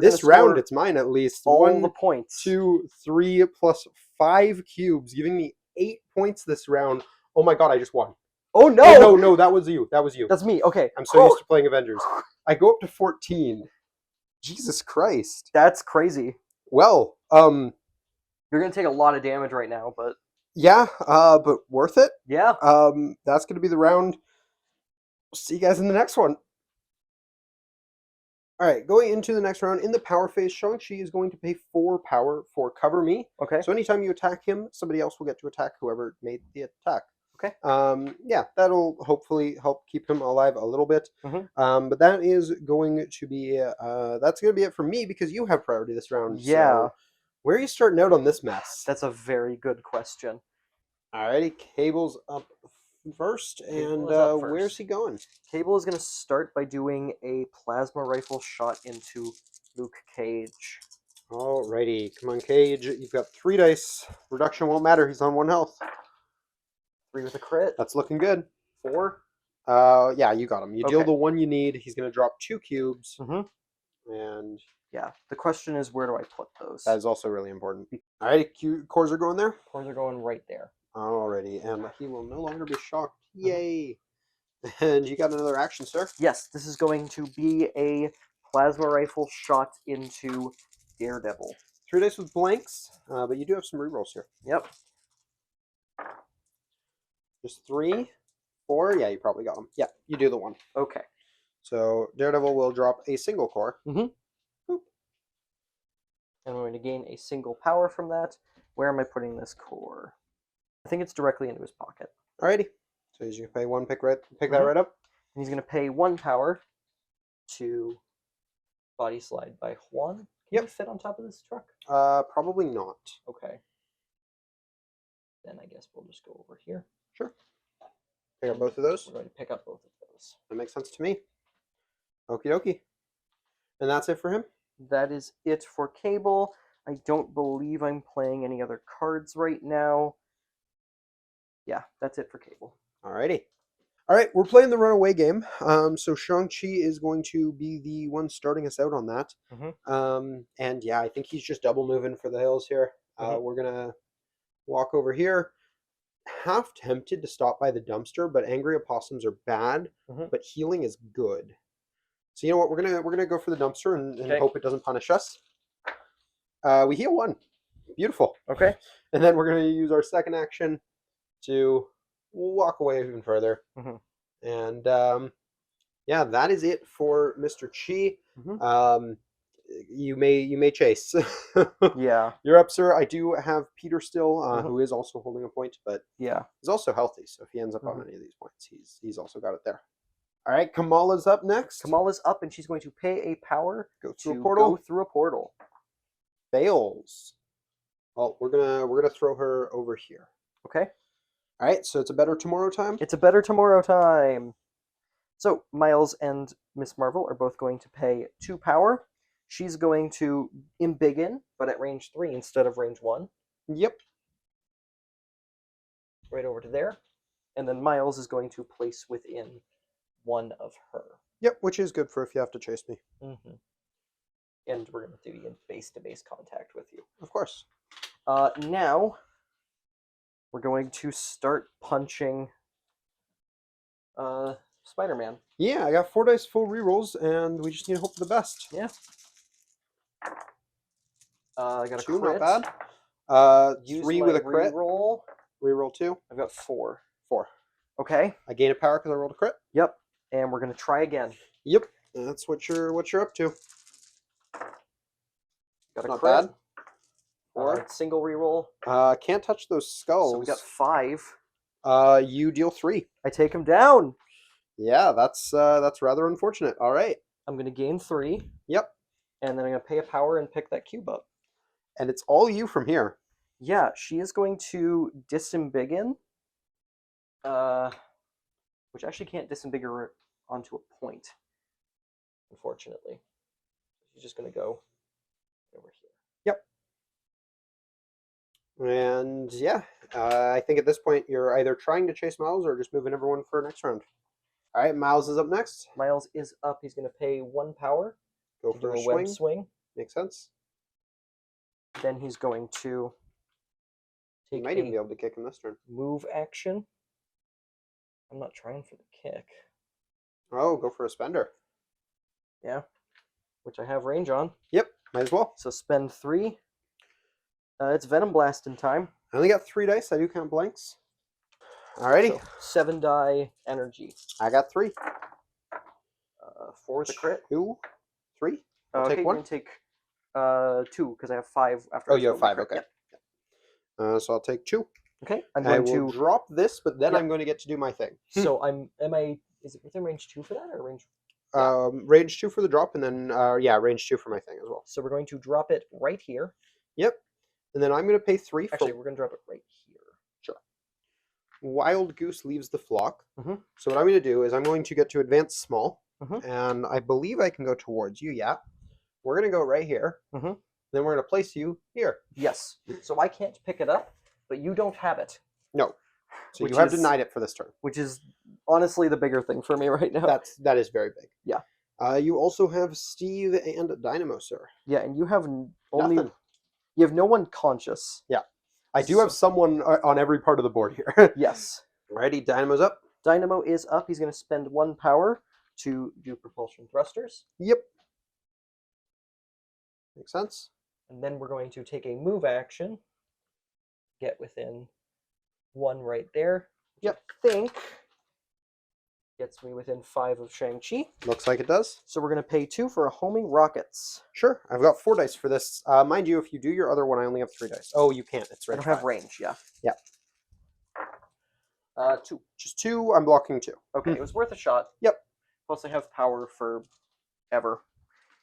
this round it's mine at least. All the points. 2, 3 plus 5 cubes, giving me 8 points this round. Oh my god, I just won. Oh no! Oh, no, that was you. That was you. That's me. Okay. I'm so used to playing Avengers. I go up to 14. Jesus Christ. That's crazy. Well, you're gonna take a lot of damage right now, but yeah, but worth it. Yeah. That's gonna be the round. See you guys in the next one. All right, going into the next round in the power phase, Shang-Chi is going to pay 4 power for cover me. Okay. So anytime you attack him, somebody else will get to attack whoever made the attack. Okay. Yeah, that'll hopefully help keep him alive a little bit. But that is going to be that's going to be it for me because you have priority this round. Yeah, So where are you starting out on this mess? that's a very good question. Alrighty, Cable's up first, and Cable is up where's first. he going? Cable is going to start by doing a plasma rifle shot into Luke Cage. Alrighty, come on, Cage. You've got 3 dice. Reduction won't matter. He's on 1 health. 3 with a crit. That's looking good. 4. Yeah, you got him. You deal Okay. the 1 you need. He's going to drop 2 cubes, Mm-hmm. and Yeah. The question is, where do I put those? that is also really important. Alrighty, cores are going there. Cores are going right there. Alrighty, and he will no longer be shocked. Yay! And you got another action, sir. Yes, this is going to be a plasma rifle shot into Daredevil. 3 dice with blanks, but you do have some rerolls here. Yep. Just 3, 4. Yeah, you probably got them. Yeah, you do the 1. Okay. So Daredevil will drop a single core. Mm-hmm. Boop. And we're going to gain a single power from that. Where am I putting this core? I think it's directly into his pocket. Alrighty. So he's going to pay 1, pick that Mhm. right up. And he's going to pay 1 power to body slide by Juan. Can Yep. you fit on top of this truck? Probably not. Okay. Then I guess we'll just go over here. Sure. Pick up both of those. We're going to pick up both of those. That makes sense to me. Okie dokie. And that's it for him? That is it for Cable. I don't believe I'm playing any other cards right now. Yeah, that's it for Cable. Alrighty. Alright, we're playing the runaway game. So Shang Chi is going to be the one starting us out on that. And yeah, I think he's just double moving for the hills here. We're going to walk over here. Half tempted to stop by the dumpster, but angry opossums are bad, but healing is good. So you know what? We're gonna go for the dumpster and Okay. hope it doesn't punish us. We heal 1. Beautiful. Okay. And then we're gonna use our second action to walk away even further. And yeah, that is it for Mr. Chi. You may chase. Yeah. You're up, sir. I do have Peter still, who is also holding a point, but Yeah. he's also healthy. So if he ends up on any of these points, he's also got it there. All right, Kamala's up next. Kamala's up, and she's going to pay a power Go through to a portal. go through a portal. Fails. Well, we're gonna throw her over here. Okay. All right, so it's a better tomorrow time. It's a better tomorrow time. So Miles and Miss Marvel are both going to pay 2 power. She's going to embiggen, but at range 3 instead of range 1. Yep. Right over to there. And then Miles is going to place within 1 of her. Yep, which is good for if you have to chase me. And we're going to do base-to-base contact with you. Of course. Now, we're going to start punching Spider-Man. Yeah, I got 4 dice full rerolls, and we just need to hope for the best. Yeah. I got a 2, crit. not bad. Use 3 my with a crit. reroll. Reroll 2. I've got 4. 4. Okay. I gain a power because I rolled a crit. Yep. And we're gonna try again. Yep. That's what you're up to. Got a Not crit. bad. 4. Single reroll. Can't touch those skulls. So we got 5. You deal 3. I take him down. Yeah, that's rather unfortunate. All right. I'm gonna gain 3. Yep. And then I'm gonna pay a power and pick that cube up. And it's all you from here. Yeah, she is going to disembiggen. Which actually can't disembigger onto a point, unfortunately. She's just gonna go over here. Yep. And yeah, I think at this point you're either trying to chase Miles or just moving everyone for next round. All right, Miles is up next. Miles is up. He's going to pay 1 power. Go to for do a web swing. Makes sense. Then he's going to You take might even a be able to kick him this turn. move action. I'm not trying for the kick. Oh, go for a spender. Yeah, which I have range on. Yep, might as well. So spend 3. It's Venom Blast in time. I only got 3 dice. I do count blanks. Alrighty. So 7 die energy. I got 3. 4 with a crit. 2, 3. I'll Okay, take 1. you can take 2 because I have 5 after. Oh, I you have spelled my 5. crit. Okay. Yep. So I'll take 2. Okay, I'm I going will to. drop this, but then Yep. I'm going to get to do my thing. So am I? Is it within range 2 for that or range? Yeah. Range 2 for the drop, and then yeah, range 2 for my thing as well. So we're going to drop it right here. Yep. And then I'm going to pay 3 Actually, for. we're going to drop it right here. Sure. Wild Goose leaves the flock. Mm-hmm. So what I'm going to do is I'm going to get to advance small, Mm-hmm. and I believe I can go towards you. Yeah. We're going to go right here. Mm-hmm. Then we're going to place you here. Yes. So I can't pick it up, but you don't have it. No. So Which you have is- denied it for this turn. Which is honestly the bigger thing for me right now. That is very big. Yeah. You also have Steve and Dynamo, sir. Yeah, and you have only Nothing. you have no one conscious. Yeah. I do have someone on every part of the board here. Yes. Alrighty, Dynamo's up. Dynamo is up. He's going to spend 1 power to do propulsion thrusters. Yep. Makes sense. And then we're going to take a move action. Get within 1 right there. Yep. I think gets me within 5 of Shang Chi. Looks like it does. So we're going to pay 2 for a homing rockets. Sure. I've got 4 dice for this. Mind you, if you do your other one, I only have 3 dice. Oh, you can't. It's I range don't have 5. range, yeah. Yeah. 2. Just 2. I'm blocking 2. Okay, it was worth a shot. Yep. Plus I have power for ever.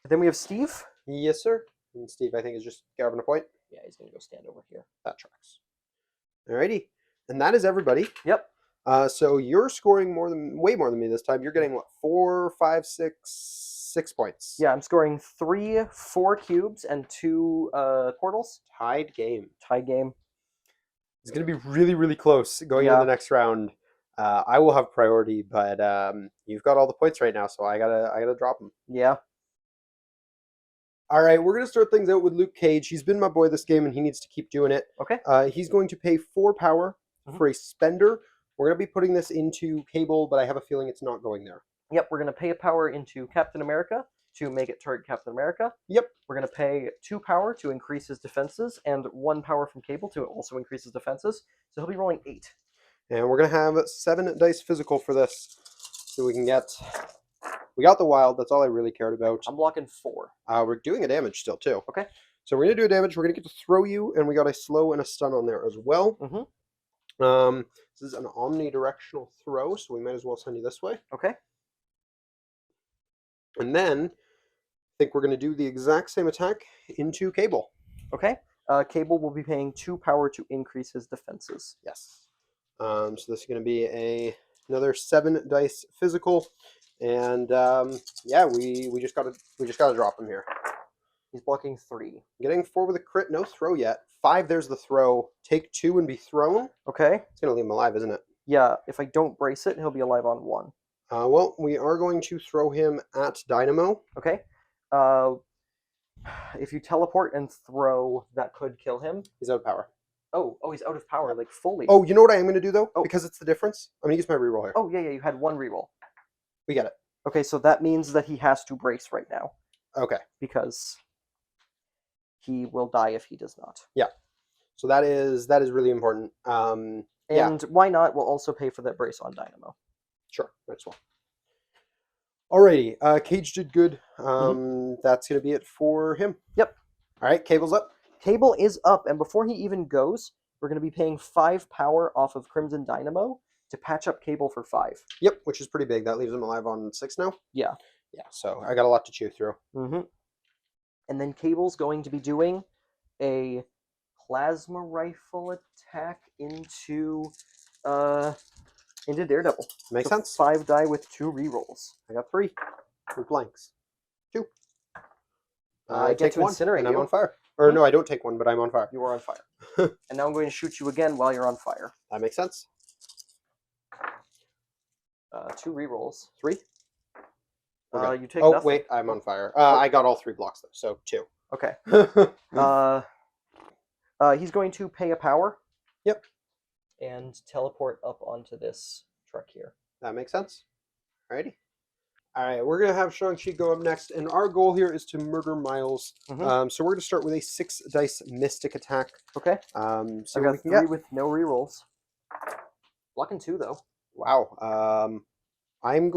And then we have Steve. Yes, sir. And Steve, I think, is just grabbing a point. Yeah, he's going to go stand over here. That tracks. Alrighty. And that is everybody. Yep. So you're scoring way more than me this time. You're getting what, 4, 5, 6 points. Yeah, I'm scoring 3, 4 cubes, and 2 portals. Tied game. Tie game. It's going to be really, really close going into the next round. I will have priority, but you've got all the points right now, so I gotta drop them. Yeah. All right, we're gonna start things out with Luke Cage. He's been my boy this game, and he needs to keep doing it. Okay. He's going to pay 4 power for a spender. We're gonna be putting this into Cable, but I have a feeling it's not going there. Yep, we're going to pay a power into Captain America to make it target Captain America. Yep. We're going to pay 2 power to increase his defenses, and 1 power from Cable to also increase his defenses. So he'll be rolling 8. And we're gonna have 7 dice physical for this, so we can get. We got the wild. That's all I really cared about. I'm blocking 4. We're doing a damage still too. Okay. So we're gonna do a damage. We're gonna get to throw you, and we got a slow and a stun on there as well. Mm-hmm. This is an omnidirectional throw, so we might as well send you this way. Okay. And then I think we're gonna do the exact same attack into Cable. Okay. Cable will be paying 2 power to increase his defenses. Yes. So this is gonna be another 7 dice physical, and yeah, we just gotta drop him here. He's blocking 3. Getting 4 with a crit, no throw yet. 5, there's the throw. Take 2 and be thrown. Okay. It's gonna leave him alive, isn't it? Yeah, if I don't brace it, he'll be alive on 1. Well, we are going to throw him at Dynamo. Okay. If you teleport and throw, that could kill him. He's out of power. Oh, he's out of power, like fully. Oh, you know what I am going to do, though? Oh. Because it's the difference. I'm going to use my reroll here. Oh, yeah, you had 1 reroll. We get it. Okay, so that means that he has to brace right now. Okay. Because he will die if he does not. Yeah. So that is really important. And yeah. why not? We'll also pay for that brace on Dynamo. Sure, might as well. Alrighty, Cage did good. That's going to be it for him. Yep. All right, Cable's up. Cable is up, and before he even goes, we're going to be paying 5 power off of Crimson Dynamo to patch up Cable for 5. Yep, which is pretty big. That leaves him alive on 6 now. Yeah. Yeah, so I got a lot to chew through. And then Cable's going to be doing a plasma rifle attack into Daredevil. Makes So sense. 5 die with 2 rerolls. I got 3 with blanks. 2. I get take to 1, incinerate and I'm you. on fire. Or no, I don't take 1, but I'm on fire. You are on fire. And now I'm going to shoot you again while you're on fire. That makes sense. 2 rerolls. 3. You take Oh, nothing. wait, I'm on fire. I got all 3 blocks, though, so 2. Okay. He's going to pay a power. Yep. And teleport up onto this truck here. That makes sense. Alrighty. Alright, we're going to have Shang Chi go up next, and our goal here is to murder Miles. So we're going to start with a 6 dice mystic attack. Okay. So I got 3 with no rerolls. Blocking 2, though. Wow. I'm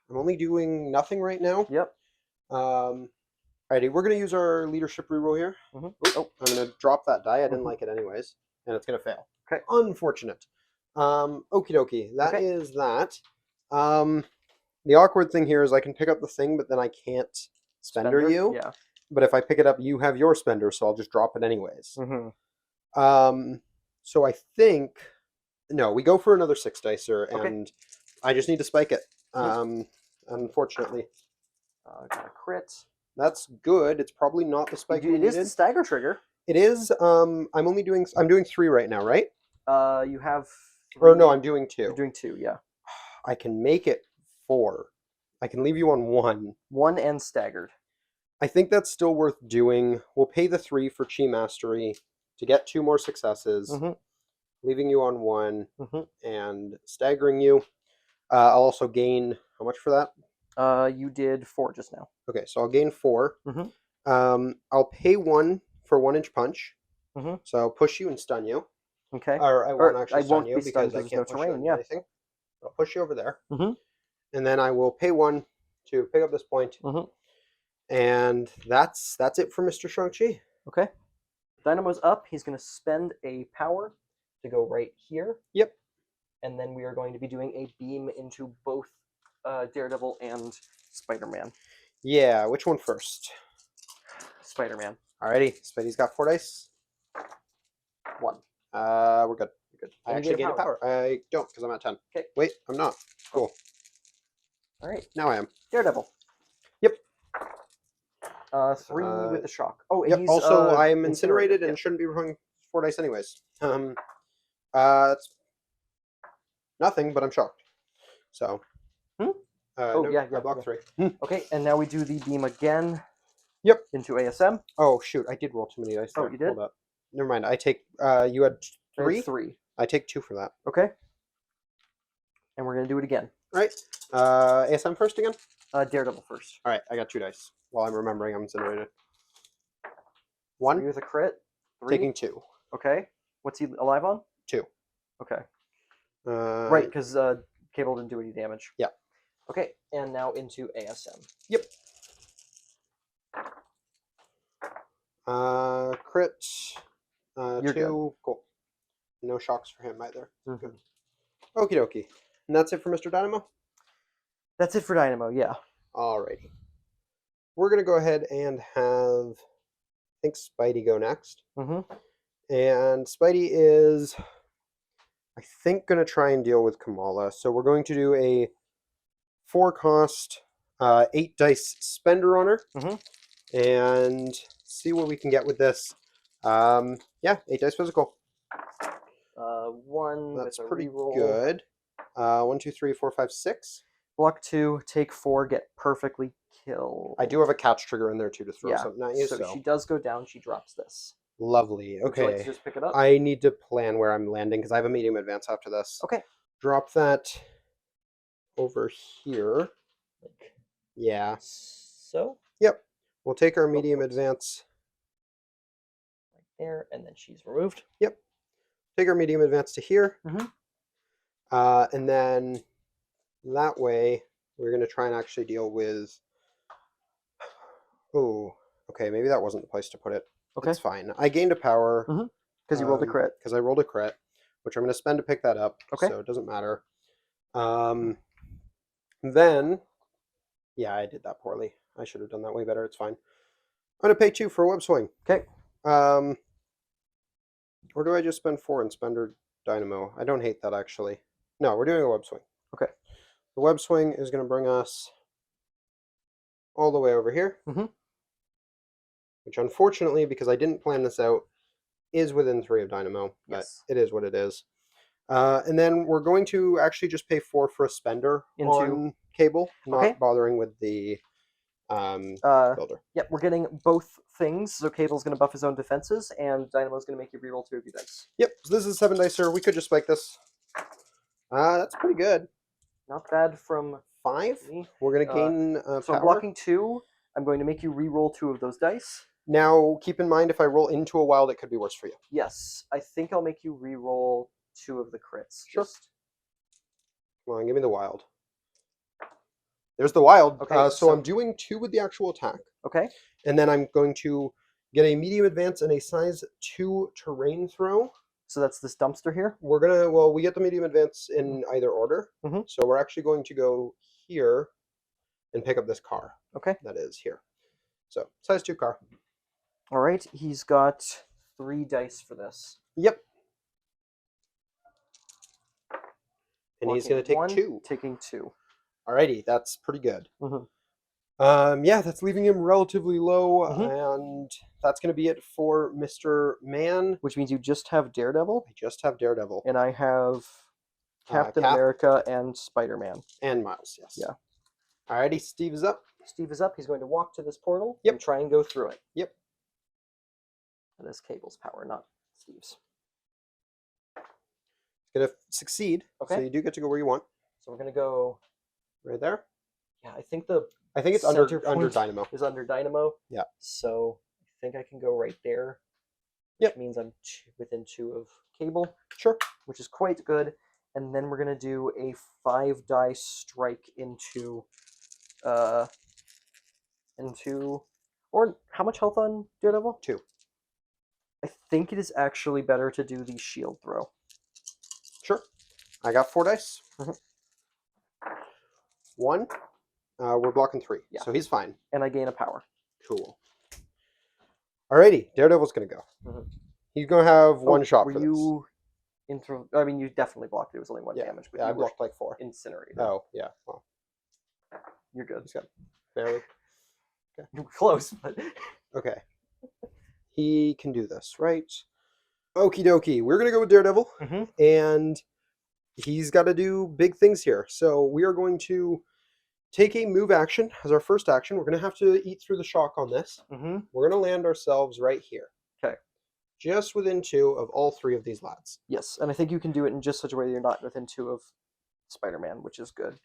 only doing nothing right now. Yep. Alrighty, we're going to use our leadership reroll here. Oh. I'm going to drop that die. I didn't like it anyways. and it's going to fail. Okay. Unfortunate. Okie dokie. That Okay. is that. The awkward thing here is I can pick up the thing, but then I can't spender you. Yeah. But if I pick it up, you have your spender, so I'll just drop it anyways. Mm-hmm. So I think no, we go for another 6 dicer, Okay. and I just need to spike it. Unfortunately, Got a crit. that's good. It's probably not the spike we It is the needed. stagger trigger. It is. I'm doing 3 right now, right? You have. Or no, I'm doing 2. You're doing 2, yeah. I can make it 4. I can leave you on 1. 1 and staggered. I think that's still worth doing. We'll pay the 3 for Chi Mastery to get 2 more successes, leaving you on 1 and staggering you. I'll also gain how much for that? You did 4 just now. Okay, so I'll gain 4. I'll pay 1 for 1-inch punch. So I'll push you and stun you. Okay. Or I won't actually stun you because I there's can't no push terrain. you Yeah. anything. I'll push you over there. And then I will pay 1 to pick up this point. And that's it for Mr. Shang-Chi. Okay. Dynamo's up. He's going to spend a power to go right here. Yep. And then we are going to be doing a beam into both Daredevil and Spider-Man. Yeah, which one first? Spider-Man. Alrighty, Spidey's got 4 dice. 1. We're good. Good. I actually gained a power. I don't because I'm at 10. Okay. Wait, I'm not. Cool. All right. Now I am. Daredevil. Yep. 3 with the shock. Oh, and yep. he's Also, I am incinerated and shouldn't be rolling 4 dice anyways. It's nothing, but I'm shocked. So. Oh, no, yeah. I blocked 3. Okay, and now we do the beam again. Yep. Into ASM. Oh shoot! I did roll too many dice. Oh, you did? Hold up. Never mind. I take. You had 3. 3. I take 2 for that. Okay. And we're gonna do it again. All right. ASM first again. Daredevil first. All right. I got 2 dice. While I'm remembering, I'm incinerated. 1. 3 with a crit. 3. Taking 2. Okay. What's he alive on? 2. Okay. Right, because Cable didn't do any damage. Yeah. Okay, and now into ASM. Yep. Crit. You're 2. good. Cool. No shocks for him either. Good. Okie dokie. And that's it for Mr. Dynamo? That's it for Dynamo, yeah. Alrighty. We're going to go ahead and have, I think, Spidey go next. And Spidey is, I think, going to try and deal with Kamala. So we're going to do a 4-cost, 8 dice spender on her. And see what we can get with this. Yeah, 8 dice physical. 1 That's with a pretty reroll. good. 1, 2, 3, 4, 5, 6. Block 2, take 4, get perfectly killed. I do have a catch trigger in there too to throw something at you. So she does go down. She drops this. Lovely. Would you like Okay. to just pick it up? I need to plan where I'm landing because I have a medium advance after this. Okay. Drop that over here. Yeah. So? Yep. We'll take our medium advance. Right there, and then she's removed. Yep. Take our medium advance to here. And then that way we're going to try and actually deal with... Oh, okay. Maybe that wasn't the place to put it. Okay. It's fine. I gained a power. Because you rolled a crit. Because I rolled a crit, which I'm going to spend to pick that up. Okay. So it doesn't matter. Then, yeah, I did that poorly. I should have done that way better. It's fine. I'm going to pay 2 for a web swing. Okay. Or do I just spend 4 and spender Dynamo? I don't hate that, actually. No, we're doing a web swing. Okay. The web swing is going to bring us all the way over here. Which, unfortunately, because I didn't plan this out, is within 3 of Dynamo. But it is what it is. And then we're going to actually just pay 4 for a spender on Cable, not bothering with the builder. Yep, we're getting both things. So Cable's going to buff his own defenses, and Dynamo's going to make you reroll 2 of your dice. Yep, so this is 7 dice, sir. We could just spike this. That's pretty good. Not bad from 5. me. We're going to gain So power. I'm blocking 2. I'm going to make you reroll 2 of those dice. Now, keep in mind, if I roll into a wild, it could be worse for you. Yes, I think I'll make you reroll 2 of the crits. Sure. Come on, give me the wild. There's the wild. Okay, so I'm doing 2 with the actual attack. Okay. And then I'm going to get a medium advance and a size 2 terrain throw. So that's this dumpster here. We're gonna, well, we get the medium advance in either order. Mhm. So we're actually going to go here and pick up this car. Okay. That is here. So size 2 car. All right. He's got 3 dice for this. Yep. And he's Blocking gonna take 1, 2. taking 2. Alrighty, that's pretty good. Mhm. Yeah, that's leaving him relatively low, Mhm. and that's gonna be it for Mr. Man. Which means you just have Daredevil, I just have Daredevil. and I have Captain Cap America and Spider-Man. and Miles, yes. Yeah. Alrighty, Steve is up. Steve is up. He's going to walk to this portal Yep. and try and go through it. Yep. That is Cable's power, not Steve's. Gonna succeed. Okay. So you do get to go where you want. So we're gonna go. Right there. Yeah, I think the I think it's center under point Dynamo. is under Dynamo. Yeah. So I think I can go right there. Yep. Which means I'm within 2 of Cable. Sure. Which is quite good. And then we're gonna do a 5-die strike into, or how much health on Daredevil? 2. I think it is actually better to do the shield throw. Sure. I got 4 dice. Mhm. 1. We're blocking 3. Yeah. So he's fine. And I gain a power. Cool. Alrighty, Daredevil's gonna go. Mhm. He's gonna have 1 shot Were for you I mean, you definitely blocked it. It was only 1 this. damage, but Yeah, I you were blocked like 4. incinerated. Oh, yeah. Well, You're good. he's got barely. You were close, but Okay. He can do this, right? Okie dokie. We're gonna go with Daredevil, Mhm. and he's got to do big things here. So we are going to take a move action as our first action. We're gonna have to eat through the shock on this. Mhm. We're gonna land ourselves right here. Okay. Just within 2 of all 3 of these lads. Yes, and I think you can do it in just such a way that you're not within 2 of Spider-Man, which is good.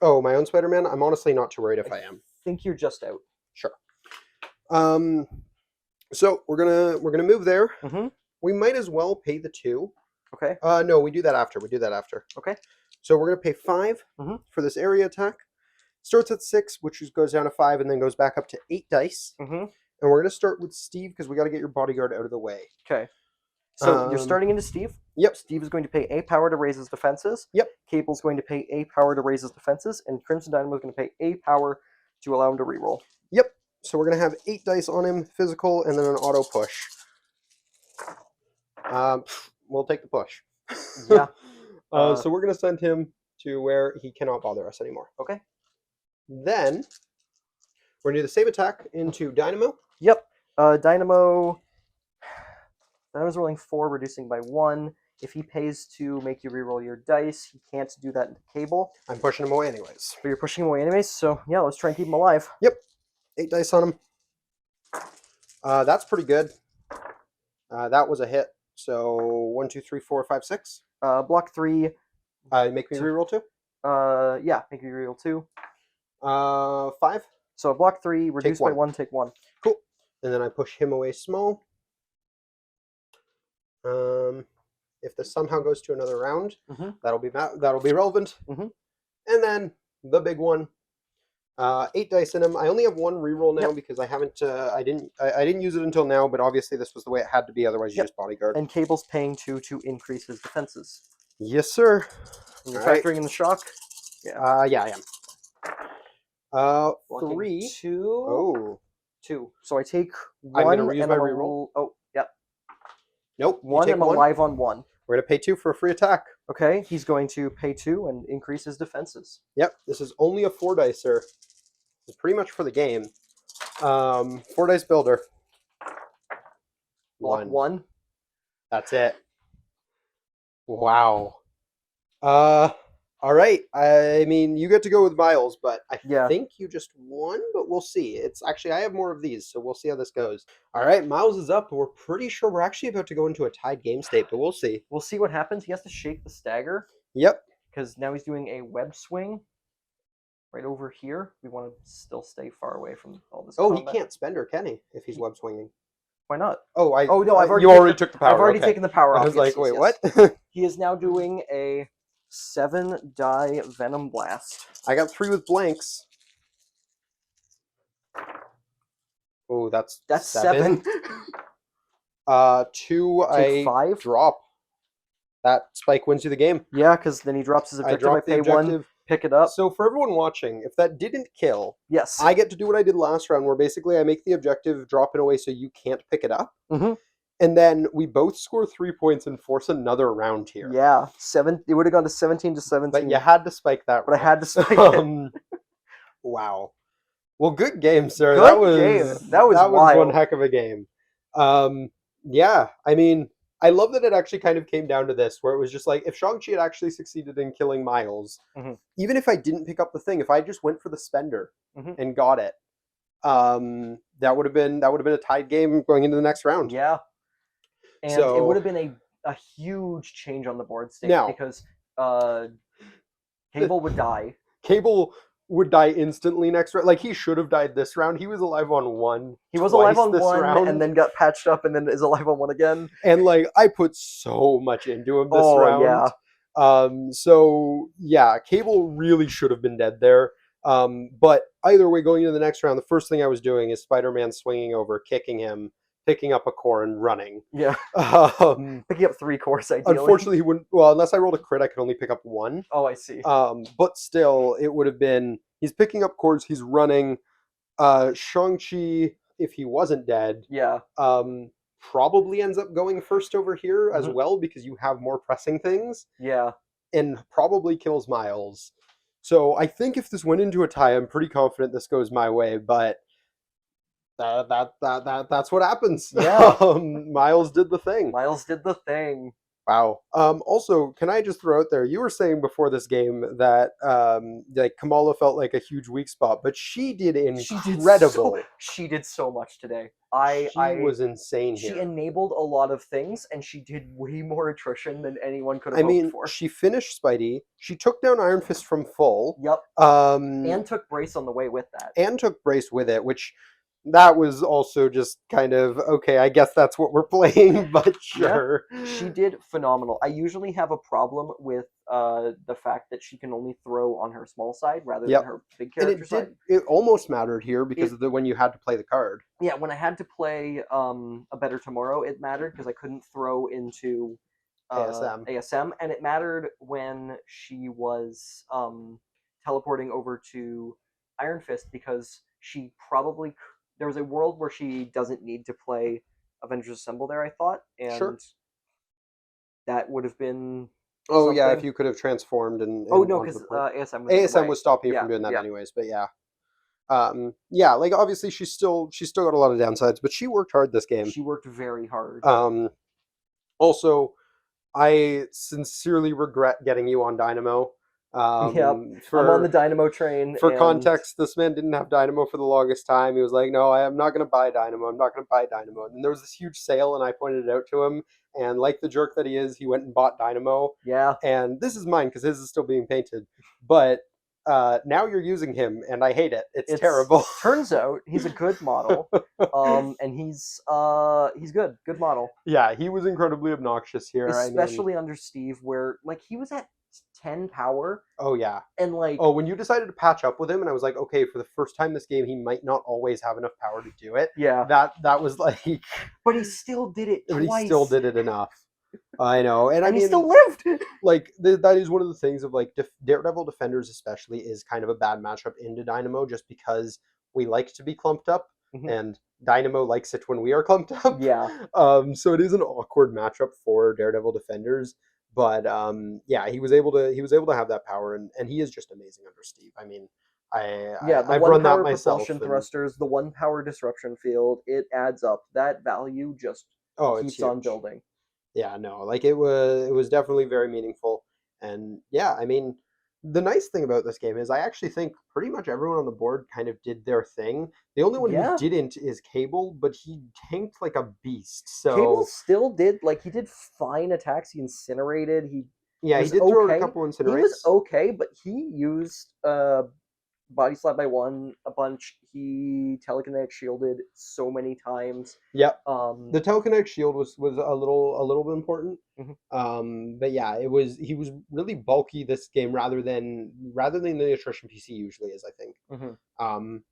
Oh, my own Spider-Man? I'm honestly not too worried if I am. I think you're just out. Sure. So we're gonna move there. Mhm. We might as well pay the 2. Okay. No, we do that after. We do that after. Okay. So we're gonna pay 5 Mhm. for this area attack. Starts at 6, which goes down to 5, and then goes back up to 8 dice. Mhm. And we're gonna start with Steve because we got to get your bodyguard out of the way. Okay. So you're Um, starting into Steve. Yep. Steve is going to pay a power to raise his defenses. Yep. Cable's going to pay a power to raise his defenses, and Crimson Dynamo is going to pay a power to allow him to reroll. Yep. So we're gonna have 8 dice on him, physical, and then an auto push. We'll take the push. Yeah. So we're gonna send him to where he cannot bother us anymore. Okay. Then we're gonna do the same attack into Dynamo. Yep. Dynamo's rolling 4, reducing by 1. If he pays to make you reroll your dice, he can't do that into Cable. I'm pushing him away anyways. But you're pushing him away anyways, so yeah, let's try and keep him alive. 8 dice on him. That's pretty good. That was a hit. So 1, 2, 3, 4, 5, 6. Block 3. Make me reroll 2. Yeah, make you reroll 2. 5. So block 3, reduce by 1, take 1. Cool. And then I push him away small. If this somehow goes to another round, Mhm. that'll be relevant. Mhm. And then the big one. 8 dice in him. I only have 1 reroll now Yep. because I haven't. I didn't use it until now, but obviously this was the way it had to be. Otherwise, you Yep. just bodyguard. And Cable's paying 2 to increase his defenses. Yes, sir. And you're Alright. factoring in the shock? Yeah, I am. Blocking 3. 2. Oh, 2. So I take 1 I'm gonna reuse and my I'm reroll. Oh, yeah. nope. You 1 take and 1. alive on 1. We're gonna pay 2 for a free attack. Okay, he's going to pay 2 and increase his defenses. Yep. This is only a 4 dicer. It's pretty much for the game. 4 dice builder. Block 1. That's it. Wow. All right. I mean, you get to go with Miles, but I Yeah. think you just won, but we'll see. It's actually, I have more of these, so we'll see how this goes. All right, Miles is up. We're pretty sure we're actually about to go into a tied game state, but we'll see. We'll see what happens. He has to shake the stagger Yep. because now he's doing a web swing right over here. We want to still stay far away from all this. Oh, combat. he can't spend her, can he, if he's web swinging? Why not? Oh, Oh no, I've already you taken already took the power. I've already okay. taken the power I off. was Yes, like, yes, wait, yes. what? He is now doing a 7-die Venom Blast. I got 3 with blanks. Oh, that's 7. Two, Take I 5. drop. That spike wins you the game. Yeah, because then he drops his I objective. I drop the pay 1, objective. pick it up. So for everyone watching, if that didn't kill, Yes. I get to do what I did last round, where basically I make the objective drop in a way so you can't pick it up, Mm-hmm. and then we both score 3 points and force another round here. Yeah, 7. It would have gone to 17 to But 17. you had to spike that But I roll. had to spike it. Wow. Well, good game, sir. That Good game. was That was that was one wild. heck of a game. Yeah, I mean, I love that it actually kind of came down to this, where it was just like if Shang-Chi had actually succeeded in killing Miles, Mhm. even if I didn't pick up the thing, if I just went for the spender Mhm. and got it, that would have been a tied game going into the next round. Yeah, and it would So have been a huge change on the board state now because uh, Cable would die. Cable would die instantly next round. Like he should have died this round. He was alive on one He was alive twice on this 1 and round. then got patched up and then is alive on 1 again. And like I put so much into him this Oh round. yeah. So yeah, Cable really should have been dead there. But either way, going into the next round, the first thing I was doing is Spider-Man swinging over, kicking him, picking up a core, and running. Yeah. Um, Picking up 3 cores ideally. Unfortunately, he wouldn't. Well, unless I rolled a crit, I could only pick up one. Oh, I see. But still, it would have been he's picking up cores, he's running. Shang-Chi, if he wasn't dead, Yeah. probably ends up going first over here as Mhm. well because you have more pressing things Yeah. and probably kills Miles. So I think if this went into a tie, I'm pretty confident this goes my way, but that's what happens. Yeah. Miles did the thing. Miles did the thing. Wow. Also, can I just throw out there? You were saying before this game that like Kamala felt like a huge weak spot, but she did incredible. She did so much today. She was insane She here. enabled a lot of things, and she did way more attrition than anyone could have I hoped mean, for. she finished Spidey. She took down Iron Fist from full. Yep. Um, And took Brace on the way with that. and took Brace with it, which that was also just kind of okay. I guess that's what we're playing, but sure. She did phenomenal. I usually have a problem with the fact that she can only throw on her small side rather Yep. than her big And character it side. did. It almost mattered here because of the when you had to play the card. Yeah, when I had to play A Better Tomorrow, it mattered because I couldn't throw into ASM, and it mattered when she was teleporting over to Iron Fist because she probably there was a world where she doesn't need to play Avengers Assemble there. I thought, and Sure. that would have been. Oh yeah, if something. you could have transformed and Oh no, onto the because port. ASM was ASM right. was stopping you from doing that anyways, but yeah. Yeah, like obviously she's still got a lot of downsides, but she worked hard this game. She worked very hard. Also, I sincerely regret getting you on Dynamo. Yep, I'm on the Dynamo train. For and... context, this man didn't have Dynamo for the longest time. He was like, "No, I am not going to buy Dynamo. I'm not going to buy Dynamo." And there was this huge sale, and I pointed it out to him. And like the jerk that he is, he went and bought Dynamo. Yeah. And this is mine because his is still being painted. But now you're using him, and I hate it. It's terrible. Turns out he's a good model, and he's good model. Yeah, he was incredibly obnoxious here, especially under Steve, where like he was at 10 power. Oh yeah, and like when you decided to patch up with him, and I was like, okay, for the first time this game, he might not always have enough power to do it. Yeah, that was like, but he still did it twice. But he still did it enough. I know, and I mean, he still lived. Like that is one of the things of like Daredevil Defenders, especially, is kind of a bad matchup into Dynamo, just because we like to be clumped up, and Dynamo likes it when we are clumped up. Yeah. So it is an awkward matchup for Daredevil Defenders, but yeah, he was able to have that power, and he is just amazing under Steve. I mean, I've run that myself. Propulsion thrusters, the 1 power disruption field, it adds up. That value just keeps on building. Yeah, no, like it was definitely very meaningful. And yeah, I mean, the nice thing about this game is I actually think pretty much everyone on the board kind of did their thing. The only one who didn't is Cable, but he tanked like a beast. So Cable still did, like, he did fine attacks. He incinerated. He did throw a couple incinerates. He was okay, but he used Body Slap by 1 a bunch. He telekinetic shielded so many times. Yep. The telekinetic shield was a little bit important. But yeah, he was really bulky this game rather than the attrition PC usually is, I think.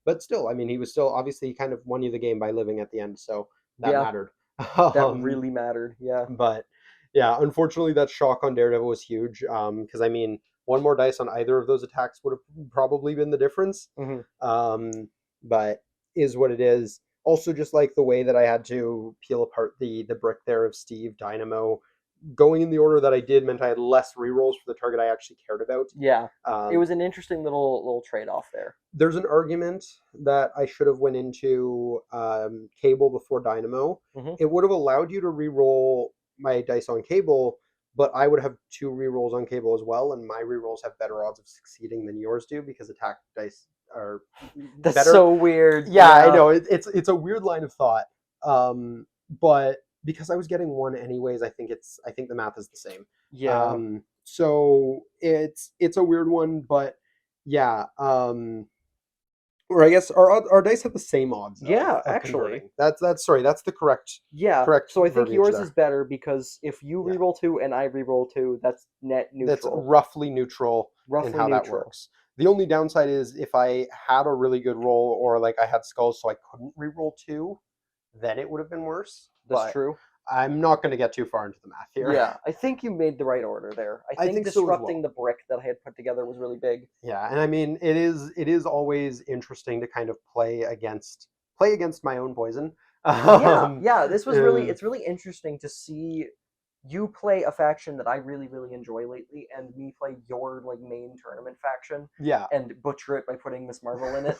But still, I mean, he was still obviously kind of won you the game by living at the end, so that mattered. That Um, really mattered. Yeah. but yeah, unfortunately, that shock on Daredevil was huge. Because I mean, one more dice on either of those attacks would have probably been the difference. Hmm. Um, but is what it is. Also, just like the way that I had to peel apart the brick there of Steve Dynamo, going in the order that I did meant I had less rerolls for the target I actually cared about. Yeah. It Um, was an interesting little trade off there. there's an argument that I should have went into Cable before Dynamo. Hmm. It would have allowed you to re-roll my dice on Cable, but I would have two re-rolls on Cable as well, and my re-rolls have better odds of succeeding than yours do because attack dice are That's better. so weird. Yeah, I Yeah. know it's a weird line of thought, but because I was getting one anyways, I think the math is the same. Yeah. So it's a weird one, but yeah. Or I guess our dice have the same odds Yeah, of actually. converting. That's sorry, that's the Yeah. correct So I think verbiage yours there. is better because if you Yeah, reroll two and I reroll two, that's net that's neutral. roughly neutral in Roughly how that neutral. works. The only downside is if I had a really good roll or like I had skulls so I couldn't reroll two, then it would have been worse. That's But true. I'm not going to get too far into the math here. Yeah, I think you made the right order there. I I think think so as disrupting well. the brick that I had put together was really big. Yeah, and I mean it is always interesting to kind of play against my own poison. Yeah, Um, yeah, this was really uh, it's really interesting to see you play a faction that I really really enjoy lately and me play your like main tournament faction yeah. and butcher it by putting Miss Marvel in it.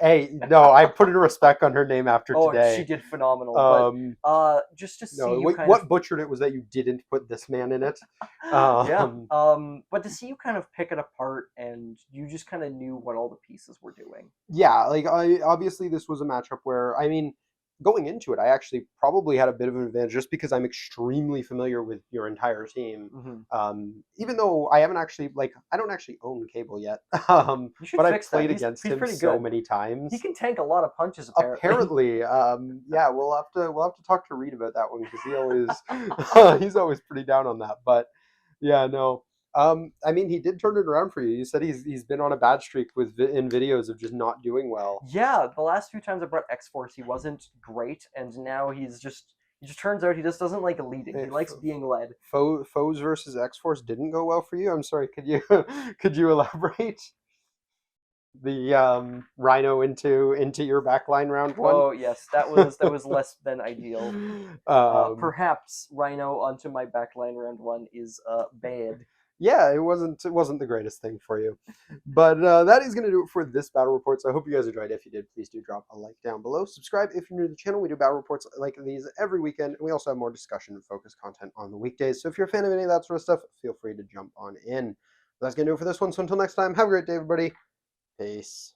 Hey, no, I put a respect on her name after Oh, she today. did phenomenal, but Um, just to see no, you wait, kind of what butchered it was that you didn't put this man in it. yeah, Um, but to see you kind of pick it apart and you just kind of knew what all the pieces were doing. yeah, like I obviously this was a matchup where I mean, going into it, I actually probably had a bit of an advantage just because I'm extremely familiar with your entire team. Hmm. Even though I haven't actually like I don't actually own Cable yet, You should but I've fix that. played He's against he's him pretty so good. many He times. can tank a lot of punches apparently. Apparently, yeah, we'll have to talk to Reed about that one because he always he's always pretty down on that. But yeah, no. I mean, he did turn it around for you. You said he's been on a bad streak with in videos of just not doing well. Yeah, the last few times I brought X Force, he wasn't great, and now he just turns out he just doesn't like leading. He If likes being led. Foes versus X Force didn't go well for you. I'm sorry. Could you could you elaborate the Rhino into your backline round one? Oh yes, that was less than ideal. um, Perhaps Rhino onto my backline round one is bad. yeah, it wasn't the greatest thing for you, but that is going to do it for this battle report. So I hope you guys enjoyed. If you did, please do drop a like down below. Subscribe if you're new to the channel. We do battle reports like these every weekend, and we also have more discussion and focused content on the weekdays. So if you're a fan of any of that sort of stuff, feel free to jump on in. That's going to do it for this one. So until next time, have a great day, everybody. Peace.